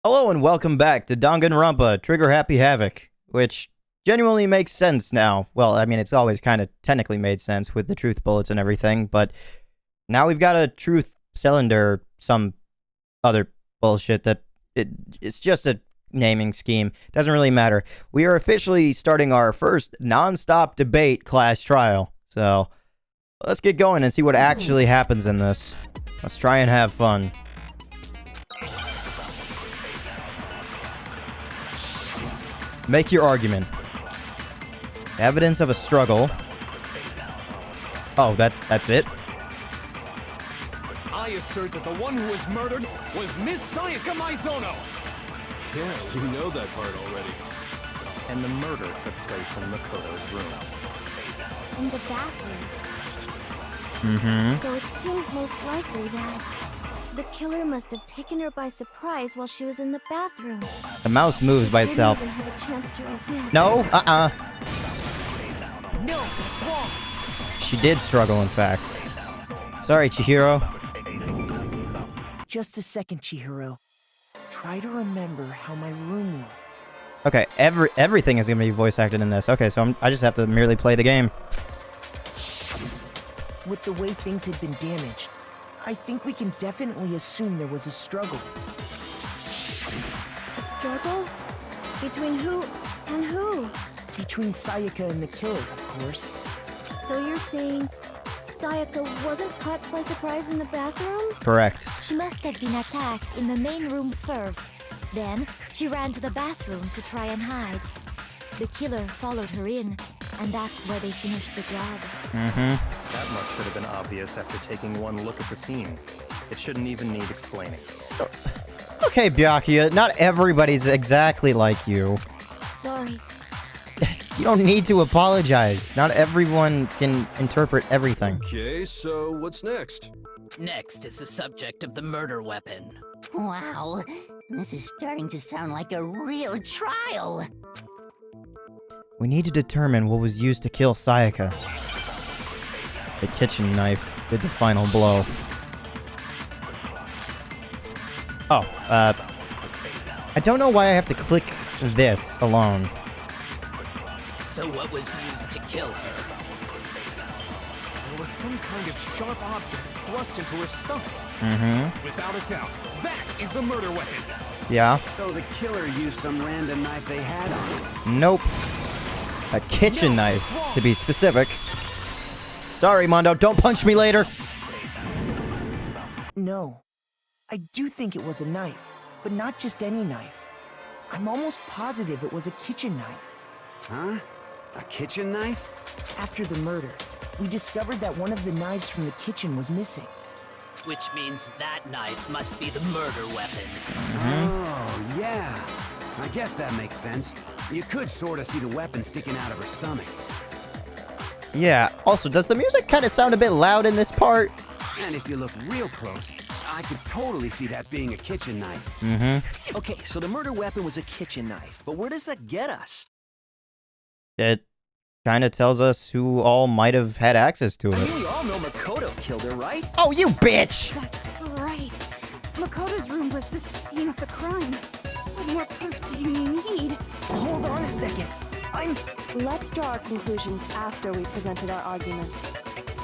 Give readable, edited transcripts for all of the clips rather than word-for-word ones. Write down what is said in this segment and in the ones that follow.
Hello and welcome back to Danganronpa, Trigger Happy Havoc, which genuinely makes sense now. Well, I mean, it's always kind of technically made sense with the truth bullets and everything, but now we've got a truth cylinder, some other bullshit that it's just a naming scheme. Doesn't really matter. We are officially starting our first non-stop debate class trial, so let's get going and see what actually happens in this. Let's try and have fun. Make your argument. Evidence of a struggle. Oh, that's it? I assert that the one who was murdered was Miss Sayaka Maizono! Yeah, you know that part already. And the murder took place in Makoto's room. In the bathroom. Mm-hmm. So it seems most likely that the killer must have taken her by surprise while she was in the bathroom. The mouse moves by itself. Didn't even have a chance to resist. No, No, that's wrong! She did struggle, in fact. Sorry, Chihiro. Just a second, Chihiro. Try to remember how my room looked. Okay, everything is gonna be voice acted in this. Okay, so I just have to merely play the game. With the way things had been damaged, I think we can definitely assume there was a struggle. A struggle? Between who and who? Between Sayaka and the killer, of course. So you're saying Sayaka wasn't caught by surprise in the bathroom? Correct. She must have been attacked in the main room first. Then, she ran to the bathroom to try and hide. The killer followed her in, and that's where they finished the job. Mm-hmm. That much should have been obvious after taking one look at the scene. It shouldn't even need explaining. Okay, Byakuya, not everybody's exactly like you. Sorry. You don't need to apologize. Not everyone can interpret everything. Okay, so what's next? Next is the subject of the murder weapon. Wow, this is starting to sound like a real trial. We need to determine what was used to kill Sayaka. The kitchen knife did the final blow. Oh, I don't know why I have to click this alone. So what was used to kill her? There was some kind of sharp object thrust into her stomach. Mm-hmm. Without a doubt, that is the murder weapon. Yeah. So the killer used some random knife they had on him. Nope. A kitchen knife, to be specific. Sorry, Mondo, don't punch me later. No. I do think it was a knife, but not just any knife. I'm almost positive it was a kitchen knife. Huh? A kitchen knife? After the murder, we discovered that one of the knives from the kitchen was missing. Which means that knife must be the murder weapon. Oh, yeah. I guess that makes sense. You could sort of see the weapon sticking out of her stomach. Yeah, also, does the music kind of sound a bit loud in this part? And if you look real close, I could totally see that being a kitchen knife. Mm-hmm. Okay, so the murder weapon was a kitchen knife, but where does that get us? It kind of tells us who all might have had access to I it. mean, we all know Makoto killed her, right? Oh, you bitch! That's right. Makoto's room was the scene of the crime. What more proof do you need? Hold on a second. Let's draw our conclusions after we've presented our arguments.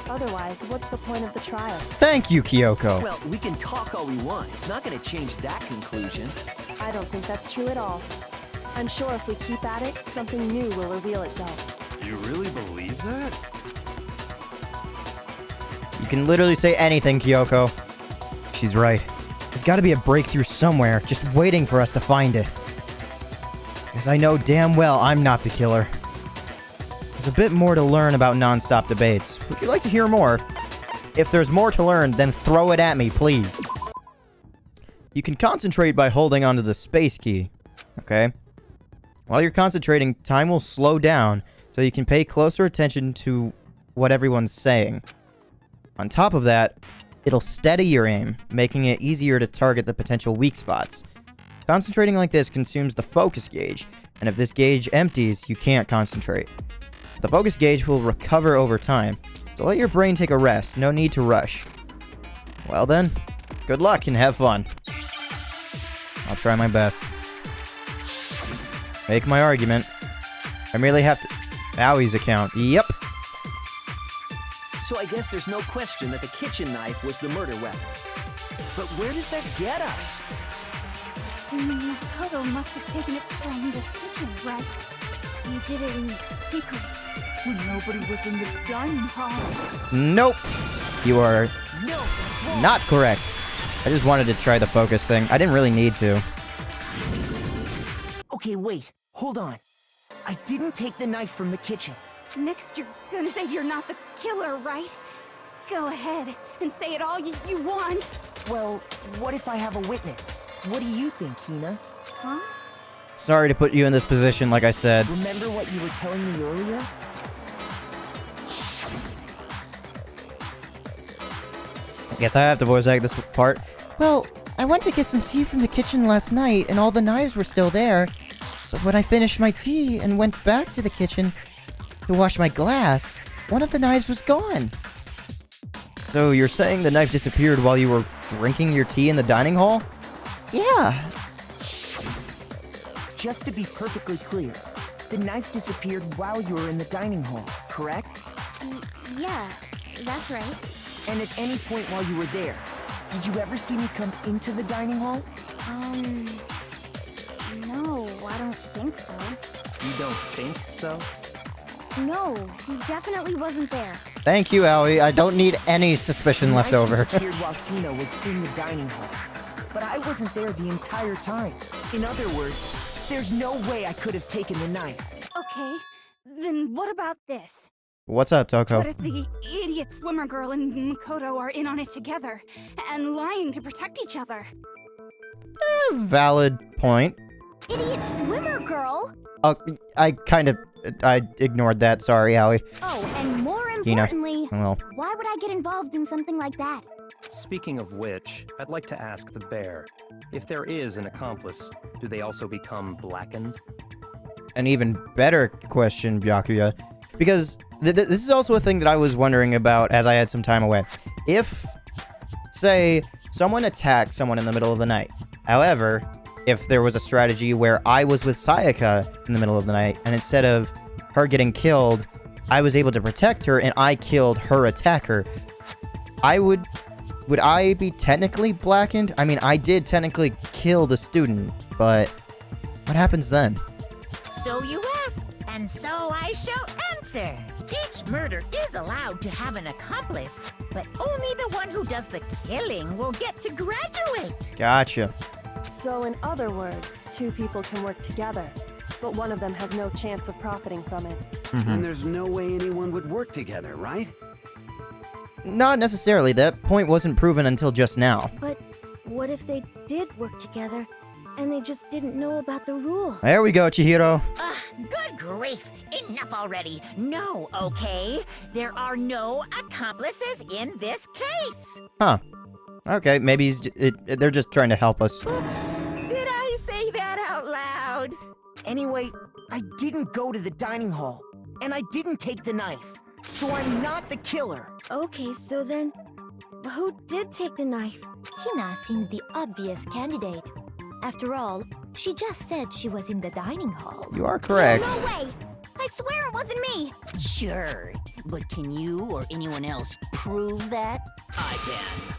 Otherwise, what's the point of the trial? Thank you, Kyoko. Well, we can talk all we want. It's not going to change that conclusion. I don't think that's true at all. I'm sure if we keep at it, something new will reveal itself. You really believe that? You can literally say anything, Kyoko. She's right. There's got to be a breakthrough somewhere, just waiting for us to find it. Because I know damn well I'm not the killer. There's a bit more to learn about non-stop debates. Would you like to hear more? If there's more to learn, then throw it at me, please. You can concentrate by holding onto the space key. Okay? While you're concentrating, time will slow down, so you can pay closer attention to what everyone's saying. On top of that, it'll steady your aim, making it easier to target the potential weak spots. Concentrating like this consumes the focus gauge, and if this gauge empties, you can't concentrate. The focus gauge will recover over time, so let your brain take a rest, no need to rush. Well then, good luck and have fun. I'll try my best. Make my argument. I merely have to... Owie's account. Yep. So I guess there's no question that the kitchen knife was the murder weapon. But where does that get us? Makoto must have taken it from the kitchen, right? You did it in secret, when nobody was in the dining hall. Nope. You are No, that's wrong. not correct. I just wanted to try the focus thing. I didn't really need to. Okay, wait. Hold on. I didn't take the knife from the kitchen. Next, you're gonna say you're not the killer, right? Go ahead and say it all you want. Well, what if I have a witness? What do you think, Hina? Huh? Sorry to put you in this position, like I said. Remember what you were telling me earlier? I guess I have to voice act this part. Well, I went to get some tea from the kitchen last night, and all the knives were still there. But when I finished my tea and went back to the kitchen to wash my glass, one of the knives was gone. So you're saying the knife disappeared while you were drinking your tea in the dining hall? Yeah. Just to be perfectly clear, the knife disappeared while you were in the dining hall, correct? Yeah, that's right. And at any point while you were there, did you ever see me come into the dining hall? No, I don't think so. You don't think so? No, he definitely wasn't there. Thank you, Aoi. I don't need any suspicion left The over. knife disappeared while Hina was in the dining hall. But I wasn't there the entire time. In other words, there's no way I could have taken the knife. Okay, then what about this? What's up, Toko? What if the idiot swimmer girl and Makoto are in on it together, and lying to protect each other? Valid point. Idiot swimmer girl? Oh, I ignored that. Sorry, Aoi. Oh, and more Hina. importantly, Well, why would I get involved in something like that? Speaking of which, I'd like to ask the bear, if there is an accomplice, do they also become blackened? an even better question, Byakuya, because this is also a thing that I was wondering about as I had some time away. If, say, someone attacked someone in the middle of the night, however, if there was a strategy where I was with Sayaka in the middle of the night, and instead of her getting killed, I was able to protect her and I killed her attacker, would I be technically blackened? I mean, I did technically kill the student, but what happens then? So you ask, and so I shall answer. Each murder is allowed to have an accomplice, but only the one who does the killing will get to graduate. Gotcha. So in other words, two people can work together, but one of them has no chance of profiting from it. And there's no way anyone would work together, right? Not necessarily. That point wasn't proven until just now. But what if they did work together, and they just didn't know about the rule? There we go, Chihiro. Good grief! Enough already! No, okay? There are no accomplices in this case! Huh. Okay, maybe they're just trying to help us. Oops! Did I say that out loud? Anyway, I didn't go to the dining hall, and I didn't take the knife. So I'm not the killer. Okay, so then, who did take the knife? Hina seems the obvious candidate. After all, she just said she was in the dining hall. You are correct. No way! I swear it wasn't me! Sure, but can you or anyone else prove that? I can.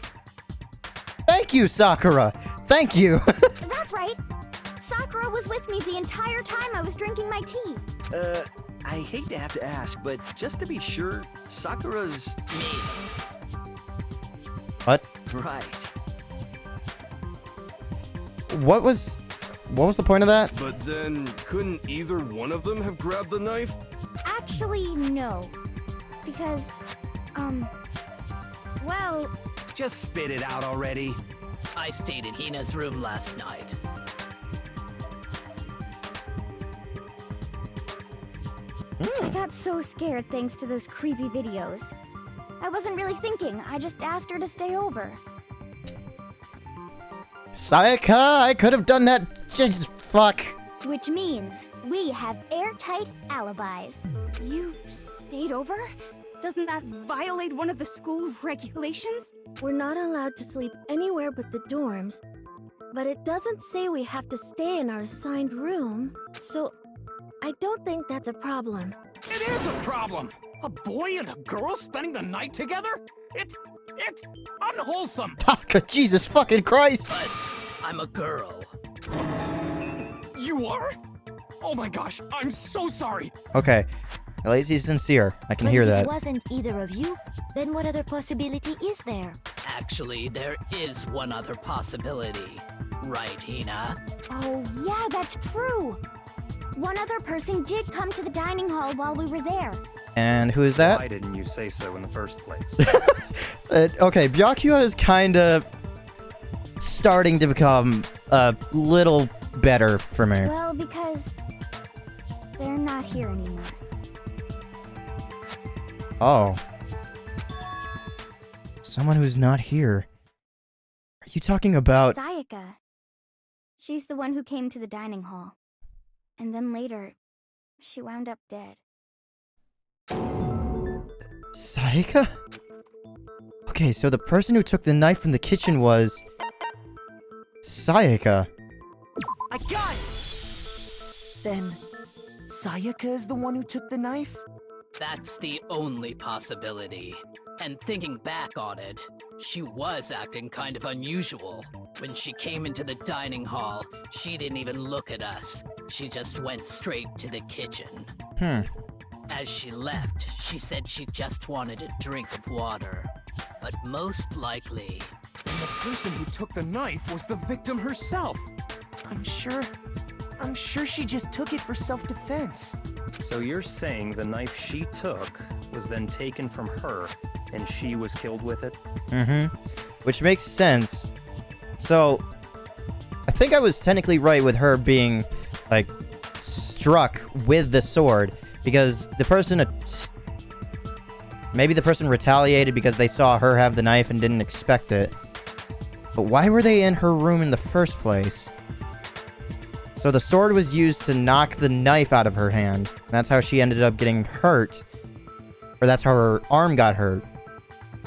Thank you, Sakura. Thank you. That's right. Sakura was with me the entire time I was drinking my tea. I hate to have to ask, but just to be sure, Sakura's... Me. What? Right. What was the point of that? But then, couldn't either one of them have grabbed the knife? Actually, no. Because, well... Just spit it out already. I stayed in Hina's room last night. I got so scared thanks to those creepy videos. I wasn't really thinking, I just asked her to stay over. Sayaka, I could have done that. Just fuck. Which means we have airtight alibis. You stayed over? Doesn't that violate one of the school regulations? We're not allowed to sleep anywhere but the dorms. But it doesn't say we have to stay in our assigned room, so I don't think that's a problem. It is a problem! A boy and a girl spending the night together? It's unwholesome! Jesus fucking Christ! But I'm a girl. You are? Oh my gosh, I'm so sorry! Okay. At least he's sincere. I can hear that. If it wasn't either of you, then what other possibility is there? Actually, there is one other possibility. Right, Hina? Oh, yeah, that's true. One other person did come to the dining hall while we were there. And who is that? Why didn't you say so in the first place? Okay, Byakuya is kinda starting to become a little better for me. Well, because they're not here anymore. Oh. Someone who's not here. Are you talking about... Sayaka. She's the one who came to the dining hall. And then later, she wound up dead. Sayaka? Okay, so the person who took the knife from the kitchen was... Sayaka. I got it! Then, Sayaka is the one who took the knife? That's the only possibility. And thinking back on it, she was acting kind of unusual. When she came into the dining hall, she didn't even look at us. She just went straight to the kitchen. As she left, she said she just wanted a drink of water. But most likely... And the person who took the knife was the victim herself. I'm sure she just took it for self-defense. So you're saying the knife she took was then taken from her, and she was killed with it? Which makes sense. So, I think I was technically right with her being, like, struck with the sword, because the person... Maybe the person retaliated because they saw her have the knife and didn't expect it. But why were they in her room in the first place? So the sword was used to knock the knife out of her hand. And that's how she ended up getting hurt. Or that's how her arm got hurt.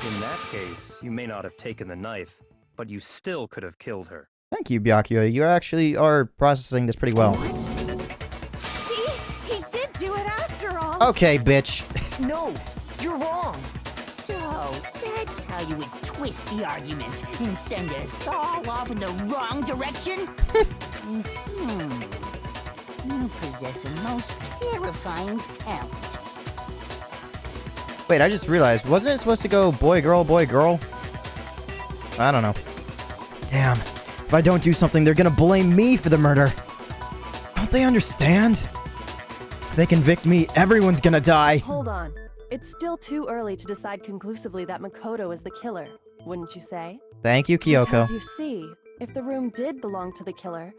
In that case, you may not have taken the knife, but you still could have killed her. Thank you, Byakuya. You actually are processing this pretty well. What? See? He did do it after all! Okay, bitch. No, you're wrong. So, that's how you would twist the argument and send us all off in the wrong direction? You possess a most terrifying talent. Wait, I just realized, wasn't it supposed to go boy, girl, boy, girl? I don't know. Damn. If I don't do something, they're gonna blame me for the murder. Don't they understand? If they convict me, everyone's gonna die. Hold on. It's still too early to decide conclusively that Makoto is the killer, wouldn't you say? Thank you, Kyoko. Because you see, if the room did belong to the killer,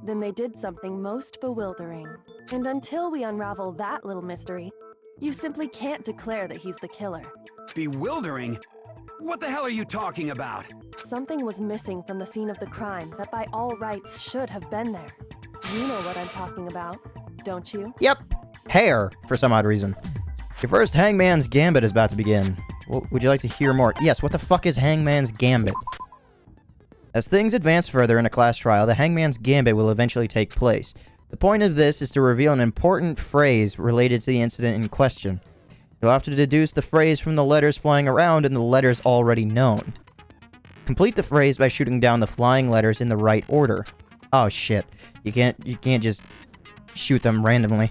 then they did something most bewildering. And until we unravel that little mystery, you simply can't declare that he's the killer. Bewildering? What the hell are you talking about? Something was missing from the scene of the crime that by all rights should have been there. You know what I'm talking about, don't you? Yep. Hair, for some odd reason. Your first Hangman's Gambit is about to begin. Would you like to hear more? Yes, what the fuck is Hangman's Gambit? As things advance further in a class trial, the Hangman's Gambit will eventually take place. The point of this is to reveal an important phrase related to the incident in question. You'll have to deduce the phrase from the letters flying around and the letters already known. Complete the phrase by shooting down the flying letters in the right order. Oh shit. You can't just shoot them randomly.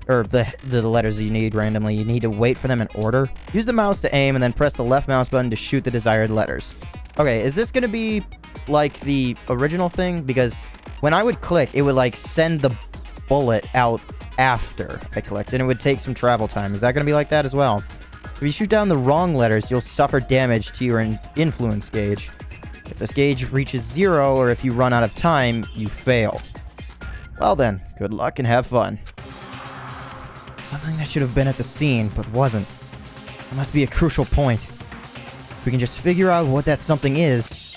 Or the letters you need randomly. You need to wait for them in order. Use the mouse to aim and then press the left mouse button to shoot the desired letters. Okay, is this gonna be like the original thing? Because when I would click, it would like send the bullet out after I clicked, and it would take some travel time. Is that gonna be like that as well? If you shoot down the wrong letters, you'll suffer damage to your influence gauge. If this gauge reaches 0, or if you run out of time, you fail. Well then, good luck and have fun. Something that should have been at the scene, but wasn't. It must be a crucial point. If we can just figure out what that something is.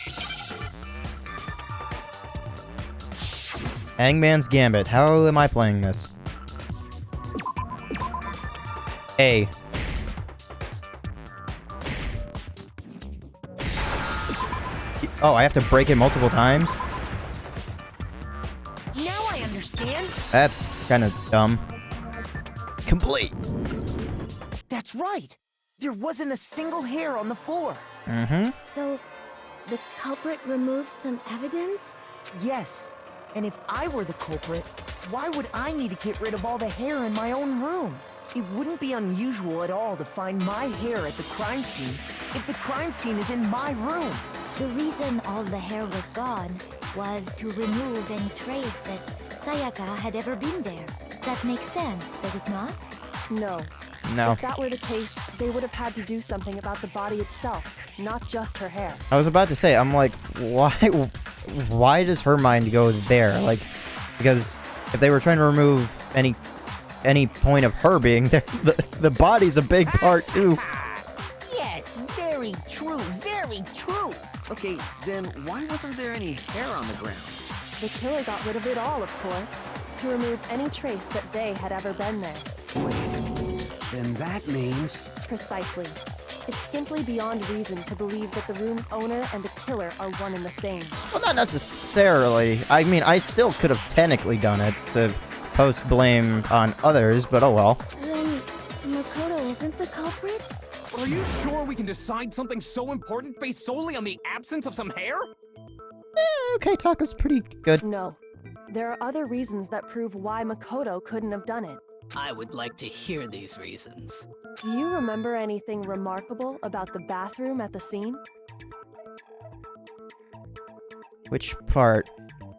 Hangman's Gambit. How am I playing this? A. Oh, I have to break it multiple times? I understand. That's kind of dumb. Complete. That's right. There wasn't a single hair on the floor. Mm-hmm. So, the culprit removed some evidence? Yes. And if I were the culprit, why would I need to get rid of all the hair in my own room? It wouldn't be unusual at all to find my hair at the crime scene if the crime scene is in my room. The reason all the hair was gone was to remove any trace that Sayaka had ever been there. That makes sense, does it not? No. No. If that were the case, they would have had to do something about the body itself, not just her hair. I was about to say, I'm like, why does her mind go there? Like, because if they were trying to remove any point of her being there, the body's a big part too. Yes, very true, very true. Okay, then why wasn't there any hair on the ground? The killer got rid of it all, of course, to remove any trace that they had ever been there. Wait, then that means... Precisely. It's simply beyond reason to believe that the room's owner and the killer are one and the same. Well, not necessarily. I mean, I still could have technically done it to post blame on others, but oh well. Then, Makoto isn't the culprit? Are you sure we can decide something so important based solely on the absence of some hair? Okay, Taka's pretty good. No. There are other reasons that prove why Makoto couldn't have done it. I would like to hear these reasons. Do you remember anything remarkable about the bathroom at the scene? Which part?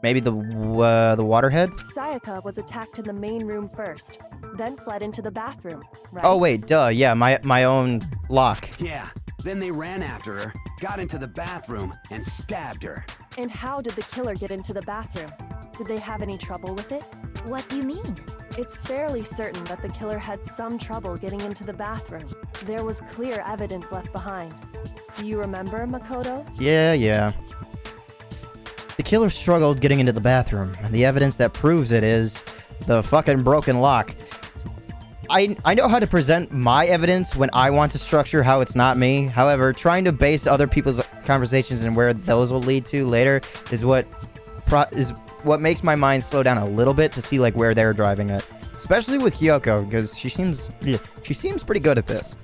Maybe the waterhead? Sayaka was attacked in the main room first, then fled into the bathroom, right? Oh wait, duh, yeah, my own lock. Yeah, then they ran after her, got into the bathroom, and stabbed her. And how did the killer get into the bathroom? Did they have any trouble with it? What do you mean? It's fairly certain that the killer had some trouble getting into the bathroom. There was clear evidence left behind. Do you remember, Makoto? Yeah. The killer struggled getting into the bathroom, and the evidence that proves it is the fucking broken lock. I know how to present my evidence when I want to structure how it's not me. However, trying to base other people's conversations and where those will lead to later is what makes my mind slow down a little bit to see like where they're driving it. Especially with Kyoko, because she seems pretty good at this.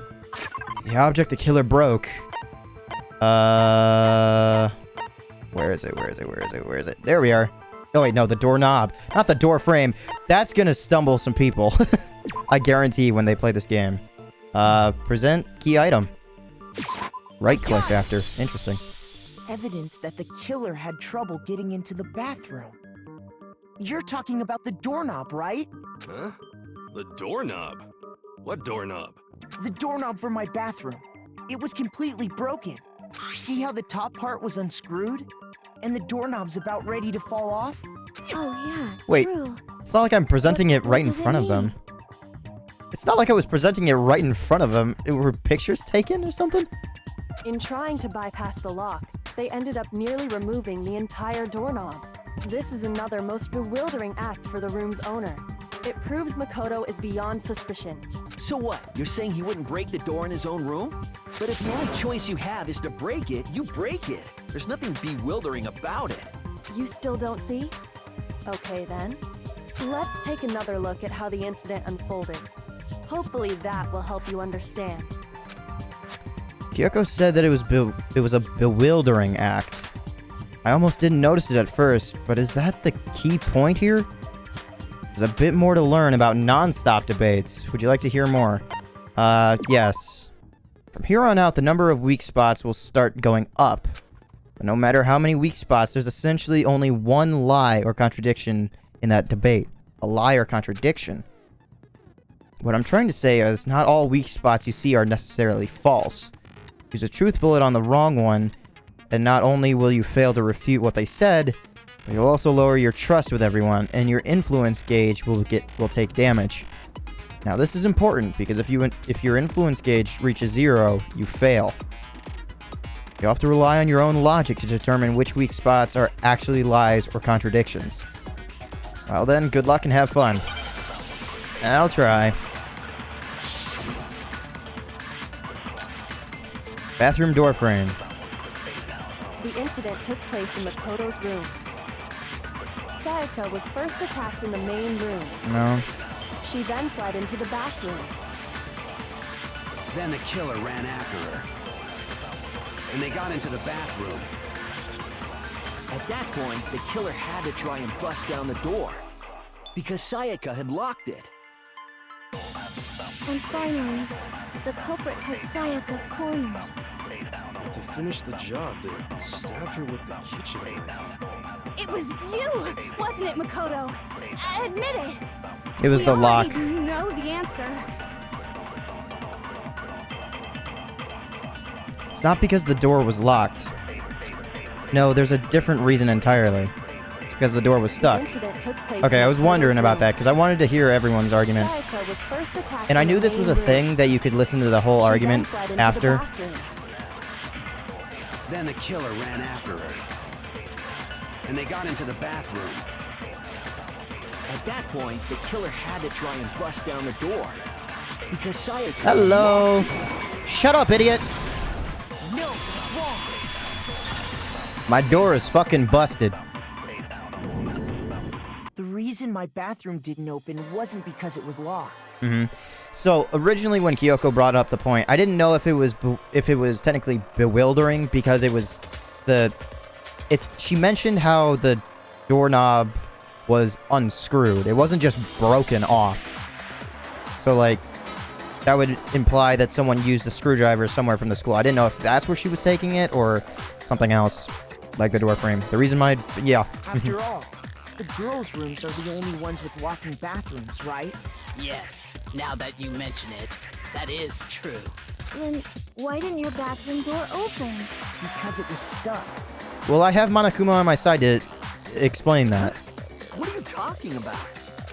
The object the killer broke. Where is it? There we are. Oh wait, no, the doorknob. Not the door frame. That's gonna stumble some people. I guarantee when they play this game. Present key item. Right click after. Interesting. Evidence that the killer had trouble getting into the bathroom. You're talking about the doorknob, right? Huh? The doorknob? What doorknob? The doorknob for my bathroom. It was completely broken. See how the top part was unscrewed? And the doorknob's about ready to fall off? Oh yeah, wait, true. It's not like I'm presenting it right in does it front of them. It's not like I was presenting it right in front of them. Were pictures taken or something? In trying to bypass the lock, they ended up nearly removing the entire doorknob. This is another most bewildering act for the room's owner. It proves Makoto is beyond suspicion. So what? You're saying he wouldn't break the door in his own room? But if the only choice you have is to break it, you break it. There's nothing bewildering about it. You still don't see? Okay then. Let's take another look at how the incident unfolded. Hopefully that will help you understand. Kyoko said that it was a bewildering act. I almost didn't notice it at first, but is that the key point here? There's a bit more to learn about non-stop debates. Would you like to hear more? Yes. From here on out, the number of weak spots will start going up. But no matter how many weak spots, there's essentially only one lie or contradiction in that debate. A lie or contradiction. What I'm trying to say is not all weak spots you see are necessarily false. Use a truth bullet on the wrong one, and not only will you fail to refute what they said, but you'll also lower your trust with everyone, and your influence gauge will take damage. Now this is important, because if your influence gauge reaches 0, you fail. You'll have to rely on your own logic to determine which weak spots are actually lies or contradictions. Well then, good luck and have fun. I'll try. Bathroom door frame. The incident took place in Makoto's room. Sayaka was first attacked in the main room. No. She then fled into the bathroom. Then the killer ran after her. And they got into the bathroom. At that point, the killer had to try and bust down the door. Because Sayaka had locked it. And finally, the culprit had Sayaka cornered. And to finish the job, they stabbed her with the kitchen knife. It was you, wasn't it, Makoto? Admit it. It was the lock. We know the answer. It's not because the door was locked. No, there's a different reason entirely. It's because the door was stuck. Okay, I was wondering about that because I wanted to hear everyone's argument. And I knew this was a thing that you could listen to the whole argument after. Then the killer ran after her. And they got into the bathroom. At that point, the killer had to try and bust down the door. Because Sayaka... Hello! Shut up, idiot! No, it's wrong. My door is fucking busted. The reason my bathroom didn't open wasn't because it was locked. So originally, when Kyoko brought up the point, I didn't know if it was technically bewildering because it was she mentioned how the doorknob was unscrewed. It wasn't just broken off. So like that would imply that someone used a screwdriver somewhere from the school. I didn't know if that's where she was taking it or something else, like the door frame. The reason After all, the girls' rooms are the only ones with walking bathrooms, right? Yes, now that you mention it, that is true. Then why didn't your bathroom door open? Because it was stuck. Well, I have Monokuma on my side to explain that. What are you talking about?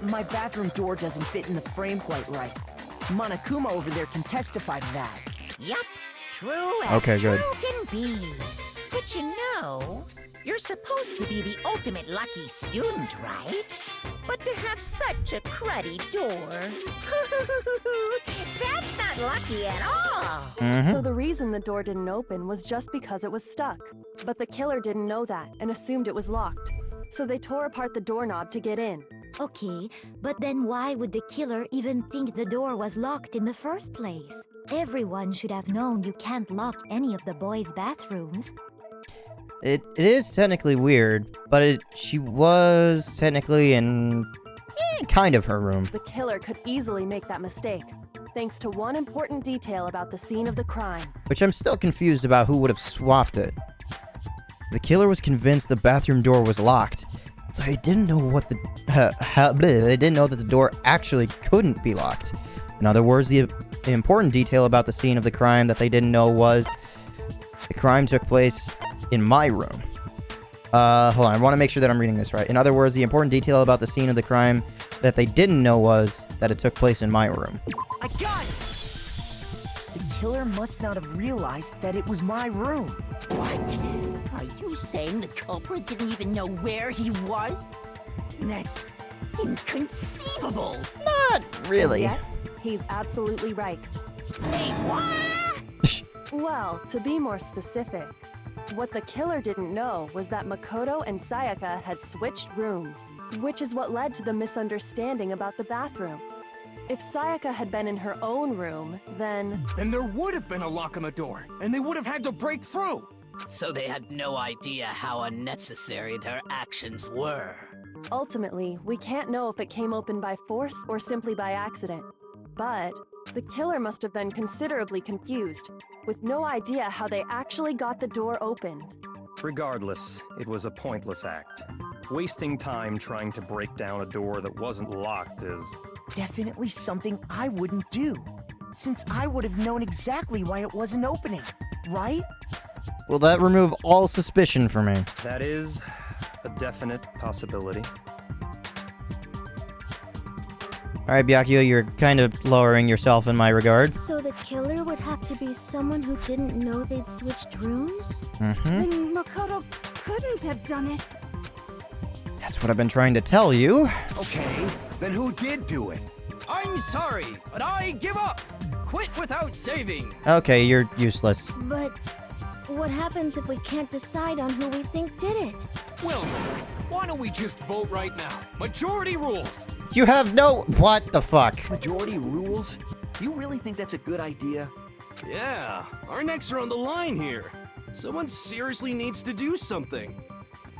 My bathroom door doesn't fit in the frame quite right. Monokuma over there can testify to that. Yup, true as Okay, good. true can be. But you know, you're supposed to be the ultimate lucky student, right? But to have such a cruddy door, that's not lucky at all. So the reason the door didn't open was just because it was stuck. But the killer didn't know that and assumed it was locked. So they tore apart the doorknob to get in. Okay, but then why would the killer even think the door was locked in the first place? Everyone should have known you can't lock any of the boys' bathrooms. It is technically weird, but she was technically in kind of her room. The killer could easily make that mistake, thanks to one important detail about the scene of the crime. Which I'm still confused about who would have swapped it. The killer was convinced the bathroom door was locked, so he didn't know what they didn't know that the door actually couldn't be locked. In other words, the important detail about the scene of the crime that they didn't know was the crime took place in my room. Hold on, I want to make sure that I'm reading this right. In other words, the important detail about the scene of the crime that they didn't know was that it took place in my room. I got it! The killer must not have realized that it was my room. What? Are you saying the culprit didn't even know where he was? That's inconceivable. Not really. Yet, he's absolutely right. Say what? Well, to be more specific, what the killer didn't know was that Makoto and Sayaka had switched rooms, which is what led to the misunderstanding about the bathroom. If Sayaka had been in her own room, then there would have been a lock on the door, and they would have had to break through. So they had no idea how unnecessary their actions were. Ultimately, we can't know if it came open by force or simply by accident. But the killer must have been considerably confused, with no idea how they actually got the door opened. Regardless, it was a pointless act. Wasting time trying to break down a door that wasn't locked is... Definitely something I wouldn't do, since I would have known exactly why it wasn't opening, right? Will that remove all suspicion for me? That is a definite possibility. Alright, Byakuya, you're kind of lowering yourself in my regard. So the killer would have to be someone who didn't know they'd switched rooms? Then Makoto couldn't have done it. That's what I've been trying to tell you. Okay, then who did do it? I'm sorry, but I give up. Quit without saving. Okay, you're useless. But what happens if we can't decide on who we think did it? Well, Why don't we just vote right now? Majority rules! You have no... What the fuck? Majority rules? You really think that's a good idea? Yeah, our necks are on the line here. Someone seriously needs to do something.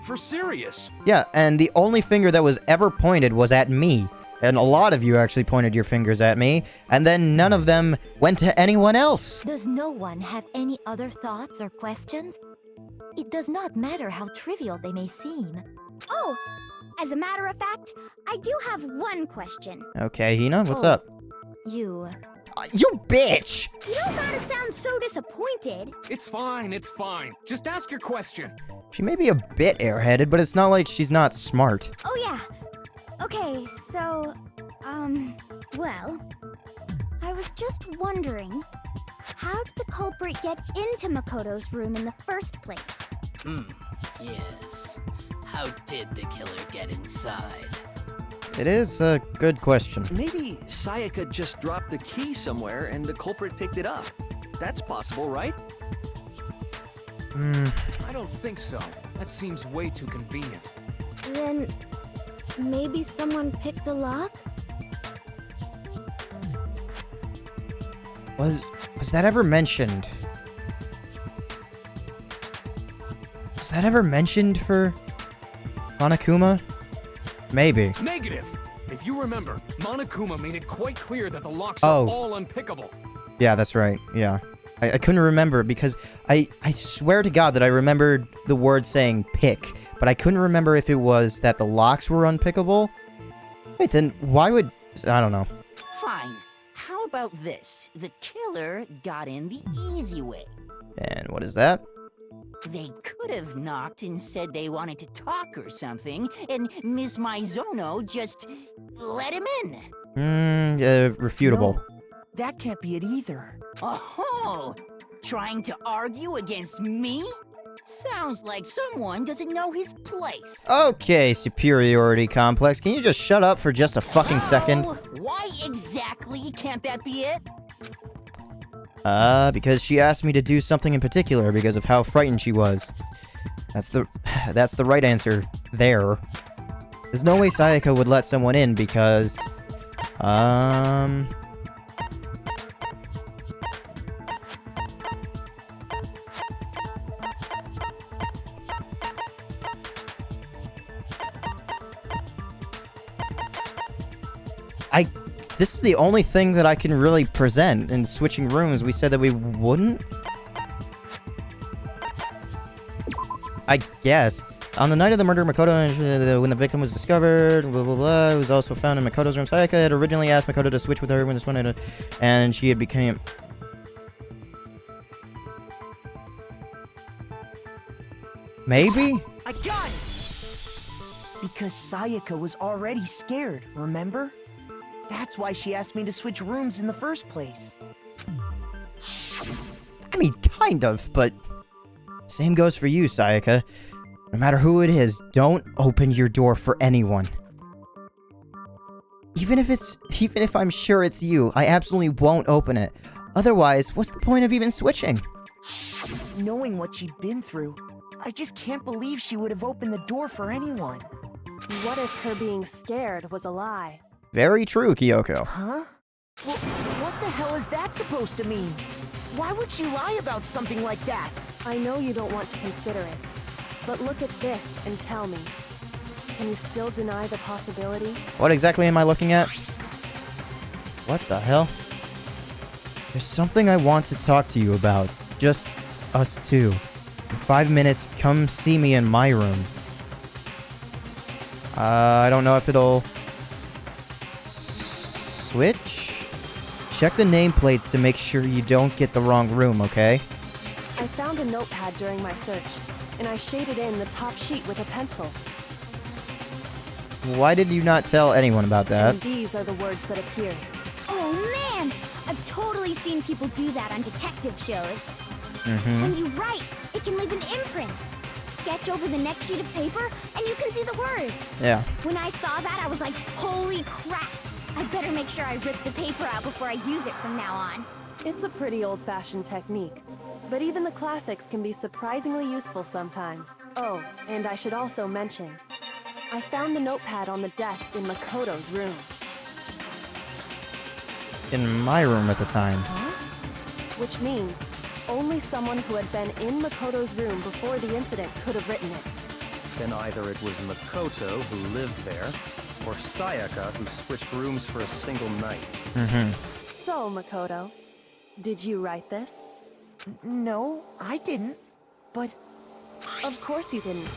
For serious. Yeah, and the only finger that was ever pointed was at me. And a lot of you actually pointed your fingers at me, and then none of them went to anyone else. Does no one have any other thoughts or questions? It does not matter how trivial they may seem. Oh, as a matter of fact, I do have one question. Okay, Hina, what's up? You bitch! You don't gotta sound so disappointed. It's fine, it's fine. Just ask your question. She may be a bit airheaded, but it's not like she's not smart. Oh yeah. Okay, so, well, I was just wondering, how did the culprit get into Makoto's room in the first place? Yes. How did the killer get inside? It is a good question. Maybe Sayaka just dropped the key somewhere and the culprit picked it up. That's possible, right? I don't think so. That seems way too convenient. Then, maybe someone picked the lock? Was that ever mentioned? Was that ever mentioned for Monokuma? Maybe. Negative! If you remember, Monokuma made it quite clear that the locks Oh. are all unpickable. Yeah, that's right. Yeah. I couldn't remember because I swear to God that I remembered the word saying pick, but I couldn't remember if it was that the locks were unpickable. Wait, then why would... I don't know. Fine. How about this? The killer got in the easy way. And what is that? They could have knocked and said they wanted to talk or something, and Miss Maizono just let him in. Refutable. No, that can't be it either. Oh, trying to argue against me? Sounds like someone doesn't know his place. Okay, superiority complex. Can you just shut up for just a fucking second? Why exactly can't that be it? Because she asked me to do something in particular because of how frightened she was. That's the right answer there. There's no way Sayaka would let someone in because, this is the only thing that I can really present in switching rooms. We said that we wouldn't? I guess. On the night of the murder, Makoto, when the victim was discovered, blah, blah, blah, it was also found in Makoto's room. Sayaka had originally asked Makoto to switch with her when this one had, and she had became... Maybe? I got it! Because Sayaka was already scared, remember? That's why she asked me to switch rooms in the first place. I mean, kind of, but... Same goes for you, Sayaka. No matter who it is, don't open your door for anyone. Even if I'm sure it's you, I absolutely won't open it. Otherwise, what's the point of even switching? Knowing what she'd been through, I just can't believe she would have opened the door for anyone. What if her being scared was a lie? Very true, Kyoko. Huh? Well, what the hell is that supposed to mean? Why would she lie about something like that? I know you don't want to consider it, but look at this and tell me. Can you still deny the possibility? What exactly am I looking at? What the hell? There's something I want to talk to you about. Just us two. In 5 minutes, come see me in my room. I don't know if it'll... Switch? Check the nameplates to make sure you don't get the wrong room, okay? I found a notepad during my search, and I shaded in the top sheet with a pencil. Why did you not tell anyone about that? And these are the words that appeared. Oh man! I've totally seen people do that on detective shows. Mm-hmm. When you write, it can leave an imprint. Sketch over the next sheet of paper, and you can see the words. Yeah. When I saw that, I was like, holy crap! I better make sure I rip the paper out before I use it from now on. It's a pretty old-fashioned technique, but even the classics can be surprisingly useful sometimes. Oh, and I should also mention, I found the notepad on the desk in Makoto's room. In my room at the time. Which means only someone who had been in Makoto's room before the incident could have written it. Then either it was Makoto who lived there, or Sayaka who switched rooms for a single night. So, Makoto, did you write this? No, I didn't. But Of course you didn't,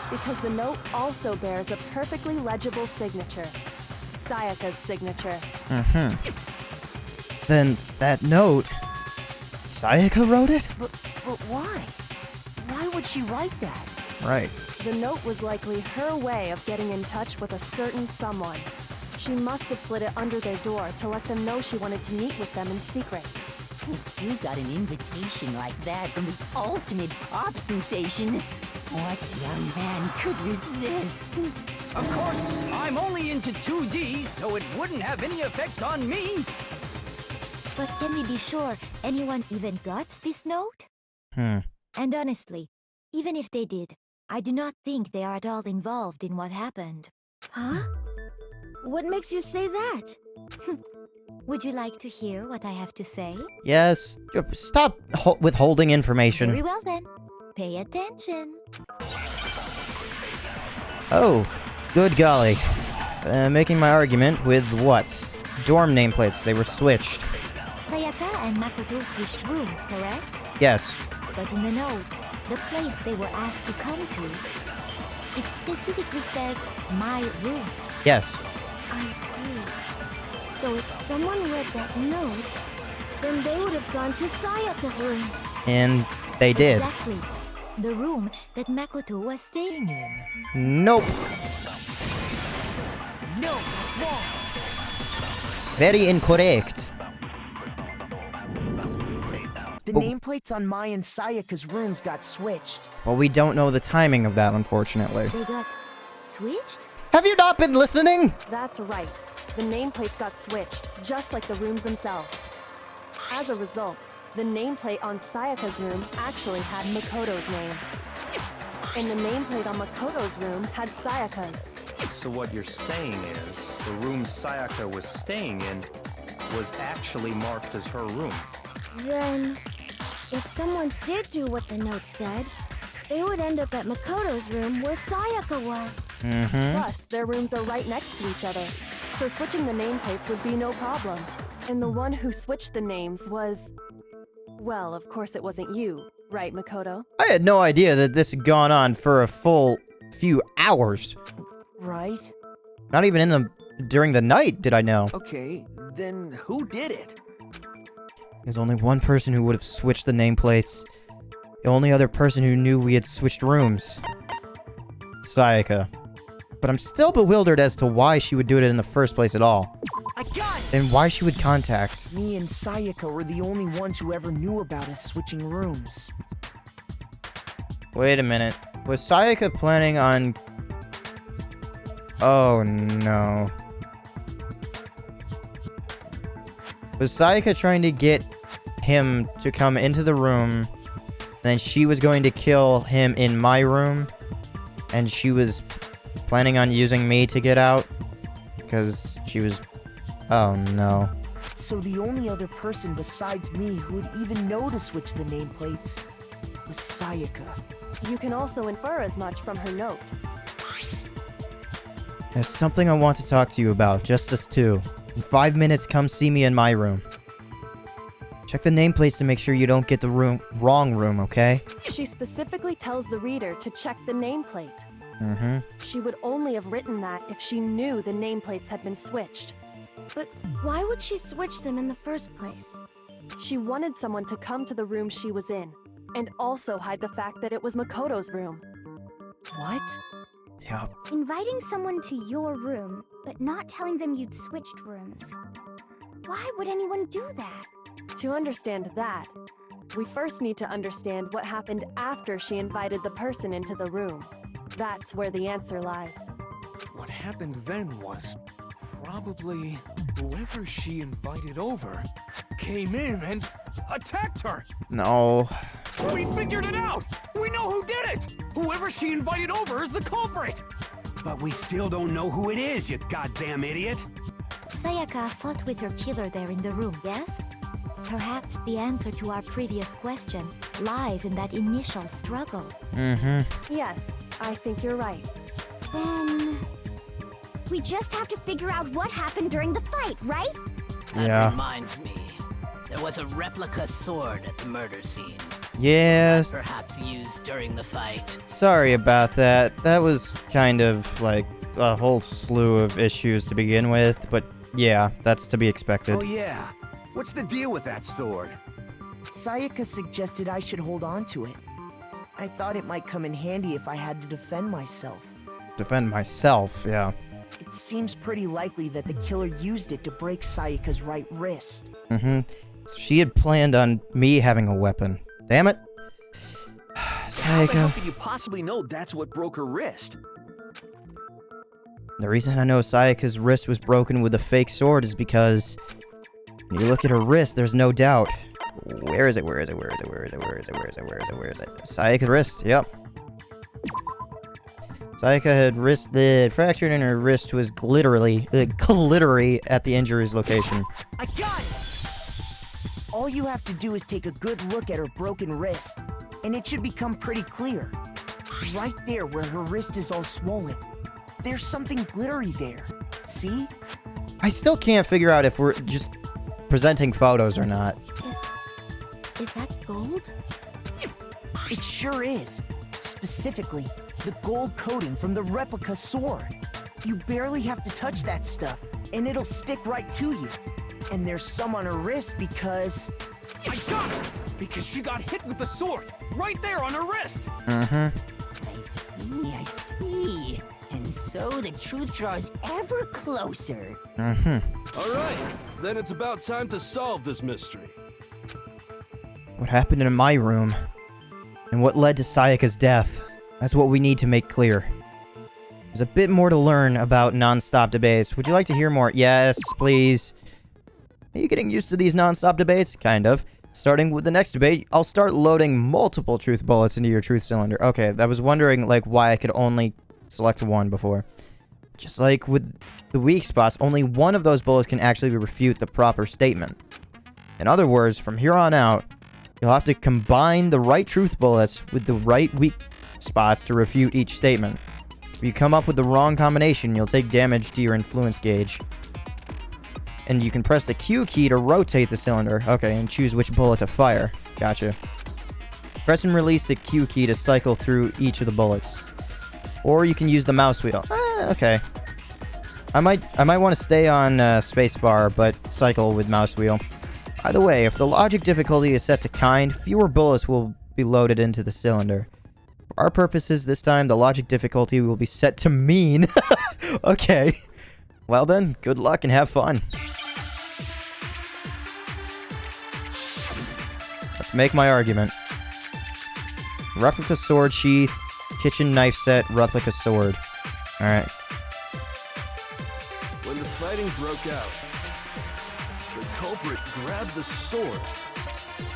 because the note also bears a perfectly legible signature. Sayaka's signature. Then that note... Sayaka wrote it? but why? Why would she write that? Right. The note was likely her way of getting in touch with a certain someone. She must have slid it under their door to let them know she wanted to meet with them in secret. If you got an invitation like that from the ultimate pop sensation, what young man could resist? Of course, I'm only into 2D, so it wouldn't have any effect on me. But can we be sure anyone even got this note? Hmm. And honestly, even if they did, I do not think they are at all involved in what happened. Huh? What makes you say that? Would you like to hear what I have to say? Yes. Stop withholding information. Very well then. Pay attention. Oh, good golly. Making my argument with what? Dorm nameplates. They were switched. Sayaka and Makoto switched rooms, correct? Yes. But in the note, the place they were asked to come to, it specifically says, my room. Yes. I see. So if someone read that note, then they would have gone to Sayaka's room. And they did. Exactly. The room that Makoto was staying in. Nope. No, that's wrong. Very incorrect. The nameplates on my and Sayaka's rooms got switched. Well, we don't know the timing of that, unfortunately. They got switched? Have you not been listening? That's right. The nameplates got switched, just like the rooms themselves. As a result, the nameplate on Sayaka's room actually had Makoto's name. And the nameplate on Makoto's room had Sayaka's. So what you're saying is, the room Sayaka was staying in was actually marked as her room. Then, if someone did do what the note said, they would end up at Makoto's room where Sayaka was. Plus, their rooms are right next to each other, so switching the nameplates would be no problem. And the one who switched the names was... Well, of course it wasn't you, right, Makoto? I had no idea that this had gone on for a full few hours. Right? Not even during the night did I know. Okay, then who did it? There's only one person who would have switched the nameplates. The only other person who knew we had switched rooms. Sayaka. But I'm still bewildered as to why she would do it in the first place at all. I got it! And why she would contact. Me and Sayaka were the only ones who ever knew about us switching rooms. Wait a minute. Was Sayaka planning on... Oh no. Was Sayaka trying to get him to come into the room, then she was going to kill him in my room, and she was planning on using me to get out? Because she was... Oh no. So the only other person besides me who would even know to switch the nameplates was Sayaka. You can also infer as much from her note. There's something I want to talk to you about, just us two. In 5 minutes, come see me in my room. Check the nameplates to make sure you don't get the wrong room, okay? She specifically tells the reader to check the nameplate. She would only have written that if she knew the nameplates had been switched. But why would she switch them in the first place? She wanted someone to come to the room she was in, and also hide the fact that it was Makoto's room. What? Yup. Inviting someone to your room, but not telling them you'd switched rooms. Why would anyone do that? To understand that, we first need to understand what happened after she invited the person into the room. That's where the answer lies. What happened then was probably whoever she invited over came in and attacked her. No. We figured it out! We know who did it! Whoever she invited over is the culprit! But we still don't know who it is, you goddamn idiot! Sayaka fought with her killer there in the room, yes? Perhaps the answer to our previous question lies in that initial struggle. Yes, I think you're right. Then... we just have to figure out what happened during the fight, right? That reminds me. There was a replica sword at the murder scene. Yeah. Was that perhaps used during the fight? Sorry about that. That was kind of like a whole slew of issues to begin with, but yeah, that's to be expected. Oh yeah. What's the deal with that sword? Sayaka suggested I should hold on to it. I thought it might come in handy if I had to defend myself. Defend myself, yeah. It seems pretty likely that the killer used it to break Sayaka's right wrist. So she had planned on me having a weapon. Damn it. How the hell could you possibly know that's what broke her wrist? The reason I know Sayaka's wrist was broken with a fake sword is because when you look at her wrist, there's no doubt. Where is it? Where is it? Where is it? Where is it? Where is it? Where is it? Where is it? Where is it? Sayaka's wrist, yep. Sayaka had the fractured in her wrist was glittery at the injury's location. I got it! All you have to do is take a good look at her broken wrist, and it should become pretty clear. Right there where her wrist is all swollen. There's something glittery there. See? I still can't figure out if we're just presenting photos or not. Is that gold? It sure is. Specifically, the gold coating from the replica sword. You barely have to touch that stuff, and it'll stick right to you. And there's some on her wrist because... I got it! Because she got hit with the sword, right there on her wrist! I see. And so the truth draws ever closer. Alright, then it's about time to solve this mystery. What happened in my room, and what led to Sayaka's death, that's what we need to make clear. There's a bit more to learn about non-stop debates. Would you like to hear more? Yes, please. Are you getting used to these non-stop debates? Kind of. Starting with the next debate, I'll start loading multiple truth bullets into your truth cylinder. Okay, I was wondering, like, why I could only select one before. Just like with the weak spots, only one of those bullets can actually refute the proper statement. In other words, from here on out, you'll have to combine the right truth bullets with the right weak spots to refute each statement. If you come up with the wrong combination, you'll take damage to your influence gauge. And you can press the Q key to rotate the cylinder. Okay, and choose which bullet to fire. Gotcha. Press and release the Q key to cycle through each of the bullets. Or you can use the mouse wheel. Okay. I might want to stay on spacebar, but cycle with mouse wheel. Either way, if the logic difficulty is set to kind, fewer bullets will be loaded into the cylinder. For our purposes, this time the logic difficulty will be set to mean. Okay. Well then, good luck and have fun. Let's make my argument. Replica sword sheath, kitchen knife set, replica sword. Alright. When the fighting broke out, the culprit grabbed the sword,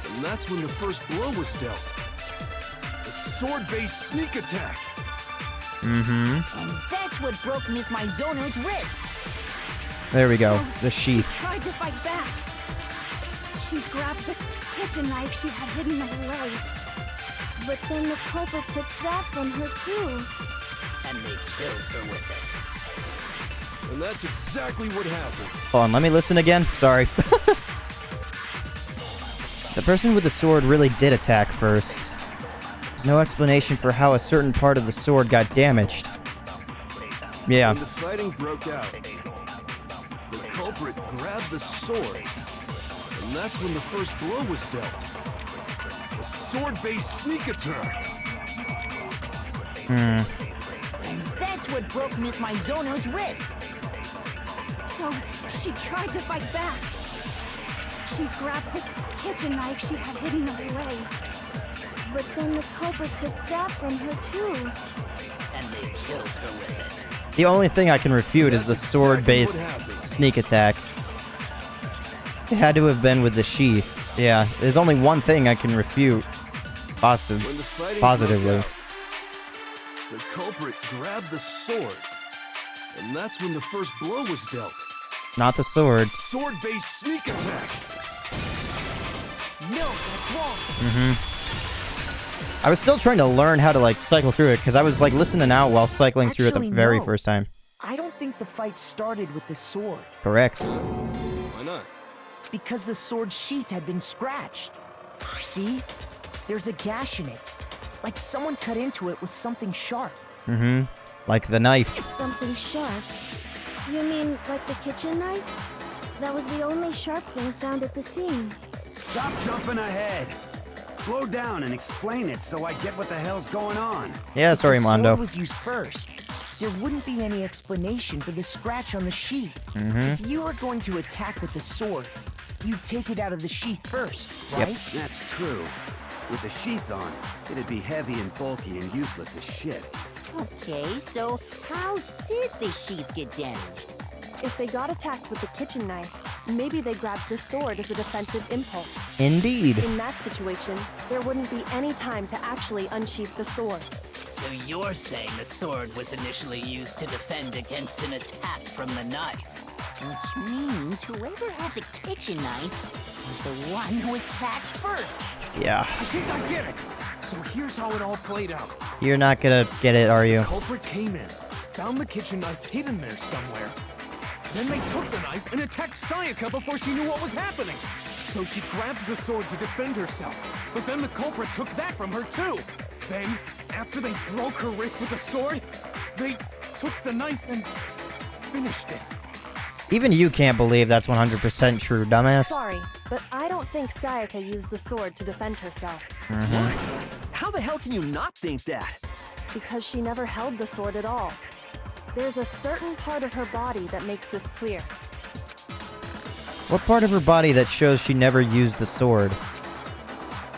and that's when the first blow was dealt. A sword-based sneak attack. And that's what broke Miss Maizono's wrist. There we go. The sheath. She tried to fight back. She grabbed the kitchen knife she had hidden away. But then the culprit took that from her too. And they killed her with it. And that's exactly what happened. Hold on, let me listen again. Sorry. The person with the sword really did attack first. There's no explanation for how a certain part of the sword got damaged. Yeah. When the fighting broke out, the culprit grabbed the sword, and that's when the first blow was dealt. A sword-based sneak attack. And that's what broke Miss Maizono's wrist. So she tried to fight back. She grabbed the kitchen knife she had hidden away. But then the culprit took that from her too. And they killed her with it. The only thing I can refute is the sword-based sneak attack. It had to have been with the sheath. Yeah, there's only one thing I can refute. Positively. The culprit grabbed the sword, And that's when the first blow was dealt. Not the sword. Sword-based sneak attack. No, that's wrong. I was still trying to learn how to, like, cycle through it, because I was, like, listening out while cycling through it the Actually, very no. first time. I don't think the fight started with the sword. Correct. Why not? Because the sword sheath had been scratched. See? There's a gash in it. Like someone cut into it with something sharp. Like the knife. Something sharp? You mean like the kitchen knife? That was the only sharp thing found at the scene. Stop jumping ahead. Slow down and explain it so I get what the hell's going on. Yeah, sorry, The Mondo. sword was used first. There wouldn't be any explanation for the scratch on the sheath. If you were going to attack with the sword, you'd take it out of the sheath first, right? Yep. That's true. With the sheath on, it'd be heavy and bulky and useless as shit. Okay, so how did the sheath get damaged? If they got attacked with the kitchen knife, maybe they grabbed the sword as a defensive impulse. Indeed. In that situation, there wouldn't be any time to actually unsheath the sword. So you're saying the sword was initially used to defend against an attack from the knife? Which means whoever had the kitchen knife was the one who attacked first. Yeah. I think I get it. So here's how it all played out. You're not gonna get it, are you? The culprit came in, found the kitchen knife hidden there somewhere. Then they took the knife and attacked Sayaka before she knew what was happening. So she grabbed the sword to defend herself. But then the culprit took that from her too. Then, after they broke her wrist with the sword, they took the knife and finished it. Even you can't believe that's 100% true, dumbass. Sorry, but I don't think Sayaka used the sword to defend herself. How the hell can you not think that? Because she never held the sword at all. There's a certain part of her body that makes this clear. What part of her body that shows she never used the sword?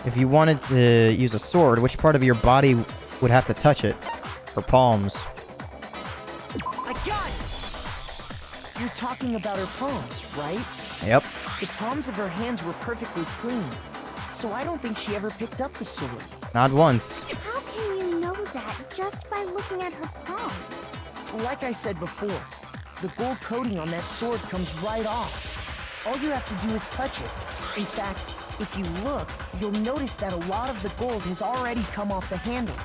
If you wanted to use a sword, which part of your body would have to touch it? Her palms. I got it! You're talking about her palms, right? Yep. The palms of her hands were perfectly clean. So I don't think she ever picked up the sword. Not once. How can you know that just by looking at her palms? Like I said before, the gold coating on that sword comes right off. All you have to do is touch it. In fact, if you look, you'll notice that a lot of the gold has already come off the handle.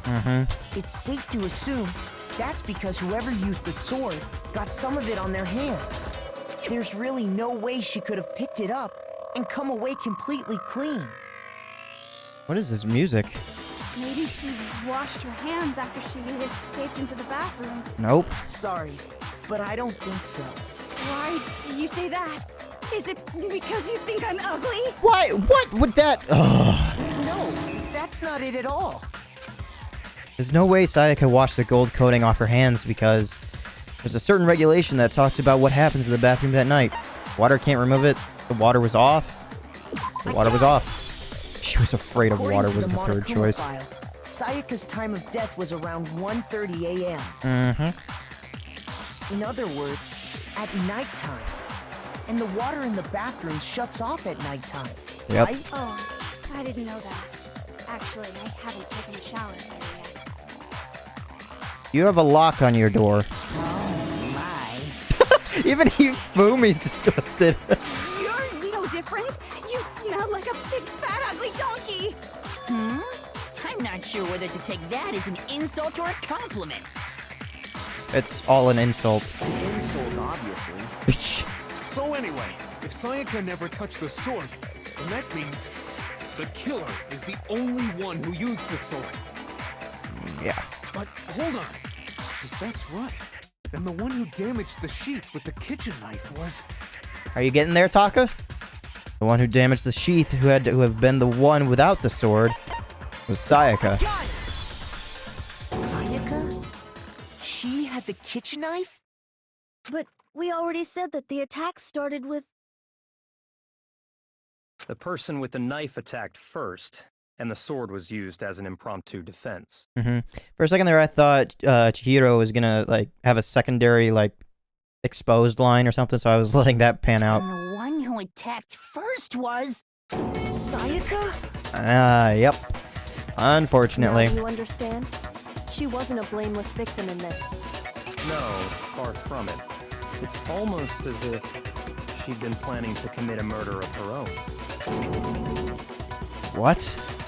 It's safe to assume that's because whoever used the sword got some of it on their hands. There's really no way she could have picked it up and come away completely clean. What is this music? Maybe she washed her hands after she escaped into the bathroom. Nope. Sorry, but I don't think so. Why do you say that? Is it because you think I'm ugly? Why? What would that? Ugh. No, that's not it at all. There's no way Sayaka washed the gold coating off her hands because there's a certain regulation that talks about what happens in the bathroom that night. Water can't remove it. The water was off. The water was off. She was afraid of water was the third choice. Sayaka's time of death was around 1:30 a.m. In other words, at nighttime. And the water in the bathroom shuts off at nighttime, Yep. right? Oh, I didn't know that. Actually, I haven't taken a shower there yet. You have a lock on your door. Oh my. Even Hifumi's disgusted. You're no different. You smell like a big, fat, ugly donkey. I'm not sure whether to take that as an insult or a compliment. It's all an insult. Insult, obviously. So anyway, if Sayaka never touched the sword, then that means the killer is the only one who used the sword. Yeah. But hold on. If that's right, then the one who damaged the sheath with the kitchen knife was... Are you getting there, Taka? The one who damaged the sheath, who had to have been the one without the sword, was Sayaka. Sayaka? She had the kitchen knife? But we already said that the attack started with... The person with the knife attacked first, and the sword was used as an impromptu defense. For a second there, I thought Chihiro was gonna, like, have a secondary, like, exposed line or something, so I was letting that pan out. And the one who attacked first was... Sayaka? Yep. Unfortunately. Now you understand? She wasn't a blameless victim in this. No, far from it. It's almost as if she'd been planning to commit a murder of her own. What?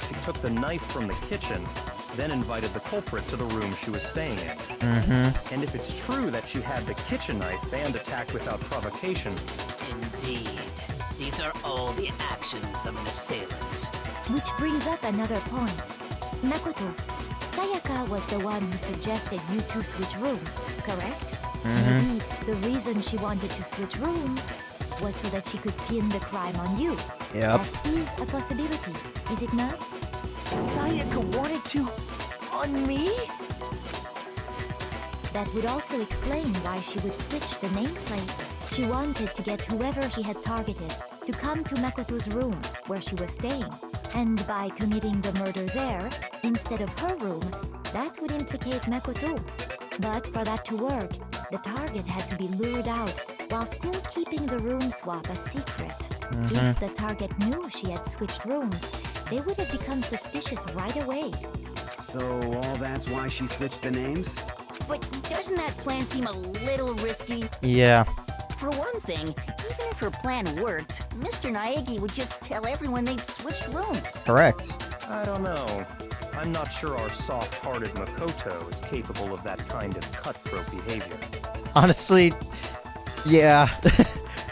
She took the knife from the kitchen, then invited the culprit to the room she was staying in. Mm-hmm. And if it's true that she had the kitchen knife and attacked without provocation... Indeed. These are all the actions of an assailant. Which brings up another point. Makoto, Sayaka was the one who suggested you two switch rooms, correct? Maybe the reason she wanted to switch rooms was so that she could pin the crime on you. Yep. That is a possibility, is it not? Sayaka wanted to... on me? That would also explain why she would switch the nameplates. She wanted to get whoever she had targeted to come to Makoto's room where she was staying. And by committing the murder there, instead of her room, that would implicate Makoto. But for that to work, the target had to be lured out while still keeping the room swap a secret. If the target knew she had switched rooms, they would have become suspicious right away. So all that's why she switched the names? But doesn't that plan seem a little risky? Yeah. For one thing, even if her plan worked, Mr. Naegi would just tell everyone they'd switched rooms. Correct. I don't know. I'm not sure our soft-hearted Makoto is capable of that kind of cutthroat behavior. Honestly, yeah.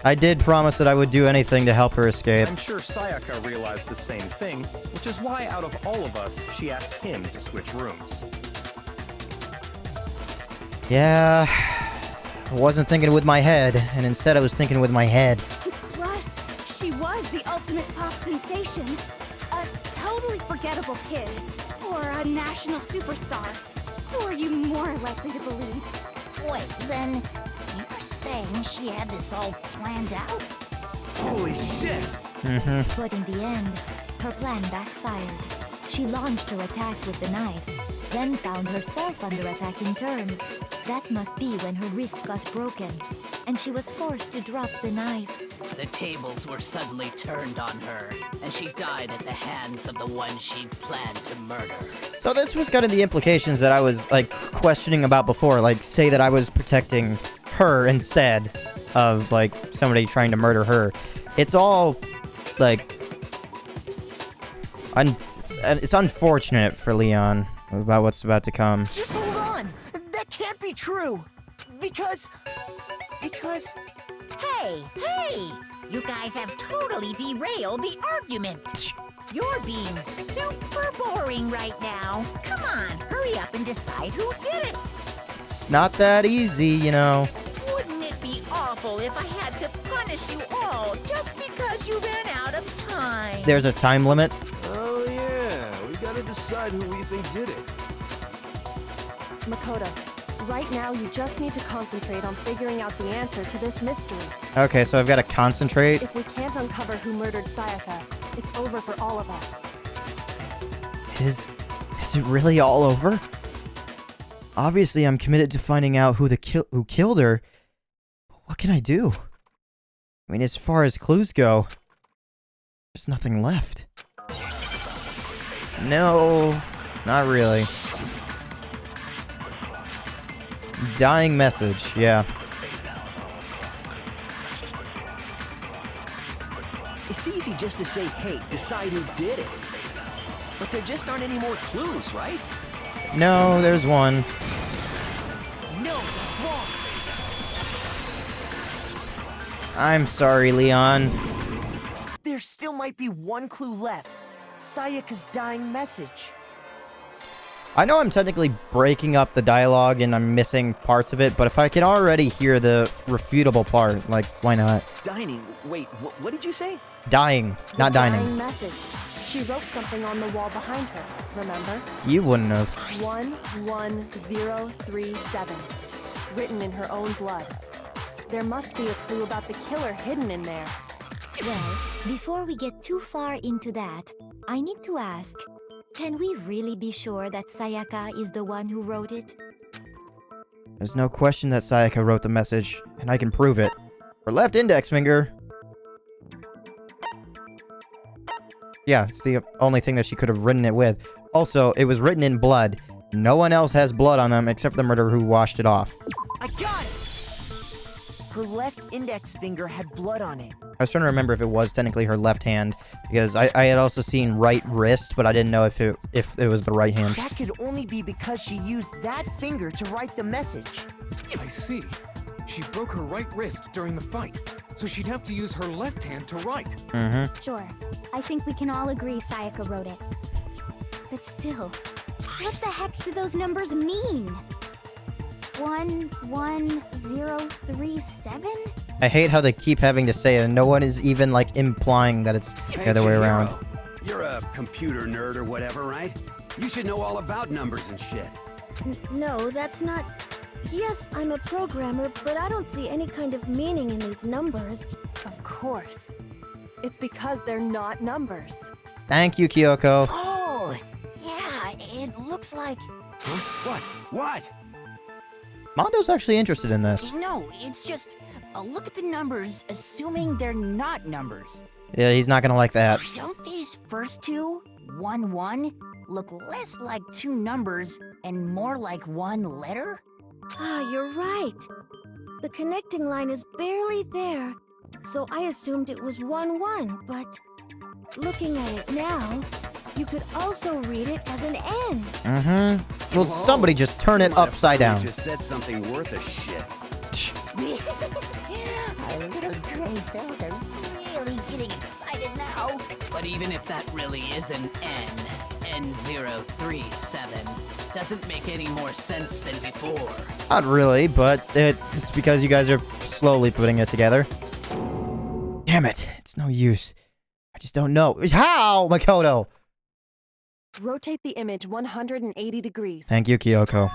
I did promise that I would do anything to help her escape. I'm sure Sayaka realized the same thing, which is why out of all of us, she asked him to switch rooms. Yeah. I wasn't thinking with my head, and instead I was thinking with my head. Plus, she was the ultimate pop sensation. A totally forgettable kid. Or a national superstar. Who are you more likely to believe? Wait, then you're saying she had this all planned out? Holy shit! But in the end, her plan backfired. She launched her attack with the knife, then found herself under attack in turn. That must be when her wrist got broken, and she was forced to drop the knife. The tables were suddenly turned on her, and she died at the hands of the one she'd planned to murder. So this was kind of the implications that I was, like, questioning about before. Like, say that I was protecting her instead of, like, somebody trying to murder her. It's all, like... It's unfortunate for Leon about what's about to come. Just hold on! That can't be true! Because... Hey! You guys have totally derailed the argument. You're being super boring right now. Come on, hurry up and decide who did it. It's not that easy, you know. Wouldn't it be awful if I had to punish you all just because you ran out of time? There's a time limit. Oh yeah, we gotta decide who we think did it. Makoto, right now you just need to concentrate on figuring out the answer to this mystery. Okay, so I've got to concentrate. If we can't uncover who murdered Sayaka, it's over for all of us. Is it really all over? Obviously, I'm committed to finding out who killed her. What can I do? I mean, as far as clues go, there's nothing left. No, not really. Dying message, yeah. It's easy just to say, hey, decide who did it. But there just aren't any more clues, right? No, there's one. No, that's wrong! I'm sorry, Leon. There still might be one clue left. Sayaka's dying message. I know I'm technically breaking up the dialogue and I'm missing parts of it, but if I can already hear the refutable part, like, why not? Dining. Wait, what did you say? Dying, not dining. Dying message. She wrote something on the wall behind her, remember? You wouldn't have. 11037. Written in her own blood. There must be a clue about the killer hidden in there. Well, before we get too far into that, I need to ask, can we really be sure that Sayaka is the one who wrote it? There's no question that Sayaka wrote the message, and I can prove it. Her left index finger. Yeah, it's the only thing that she could have written it with. Also, it was written in blood. No one else has blood on them except for the murderer who washed it off. I got it! Her left index finger had blood on it. I was trying to remember if it was technically her left hand, because I had also seen right wrist, but I didn't know if it was the right hand. That could only be because she used that finger to write the message. I see. She broke her right wrist during the fight, so she'd have to use her left hand to write. Mm-hmm. Sure. I think we can all agree Sayaka wrote it. But still, what the heck do those numbers mean? 11037? I hate how they keep having to say it, and no one is even, like, implying that it's the other way around. You're a computer nerd or whatever, right? You should know all about numbers and shit. No, that's not... Yes, I'm a programmer, but I don't see any kind of meaning in these numbers. Of course. It's because they're not numbers. Thank you, Kyoko. Oh, yeah, it looks like... Huh? What? Mondo's actually interested in this. No, it's just... look at the numbers, assuming they're not numbers. Yeah, he's not gonna like that. Don't these first two, 1-1, look less like two numbers and more like one letter? Ah, you're right. The connecting line is barely there, so I assumed it was 1-1, but looking at it now, you could also read it as an N. Mm-hmm. Well, somebody just turn it upside down. Just said something worth a shit. Our little gray cells are really getting excited now. But even if that really is an N037, doesn't make any more sense than before. Not really, but it's because you guys are slowly putting it together. Damn it, it's no use. I just don't know. How, Makoto? Rotate the image 180 degrees. Thank you, Kyoko.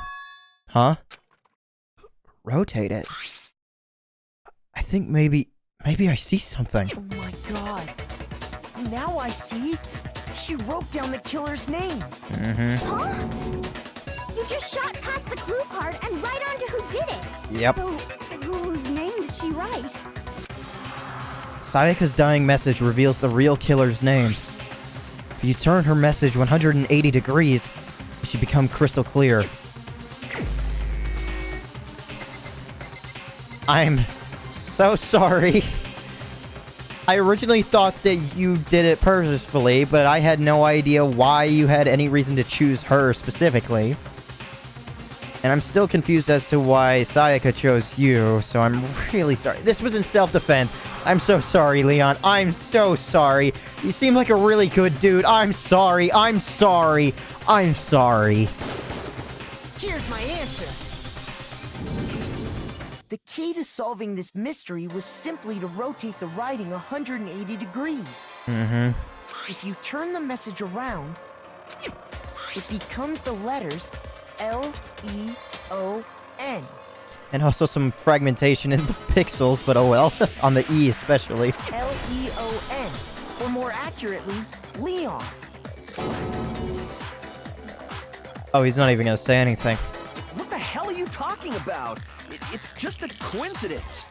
Huh? Rotate it. I think maybe I see something. Oh my god. Now I see. She wrote down the killer's name. Mm-hmm. Huh? You just shot past the clue part and right onto who did it. Yep. So, whose name did she write? Sayaka's dying message reveals the real killer's name. If you turn her message 180 degrees, it should become crystal clear. I'm so sorry. I originally thought that you did it purposefully, but I had no idea why you had any reason to choose her specifically. And I'm still confused as to why Sayaka chose you, so I'm really sorry. This was in self-defense. I'm so sorry, Leon. I'm so sorry. You seem like a really good dude. I'm sorry. I'm sorry. I'm sorry. Here's my answer. The key to solving this mystery was simply to rotate the writing 180 degrees. Mm-hmm. If you turn the message around, it becomes the letters L-E-O-N. And also some fragmentation in the pixels, but oh well. On the E especially. L-E-O-N. Or more accurately, Leon. Oh, he's not even gonna say anything. What the hell are you talking about? It's just a coincidence.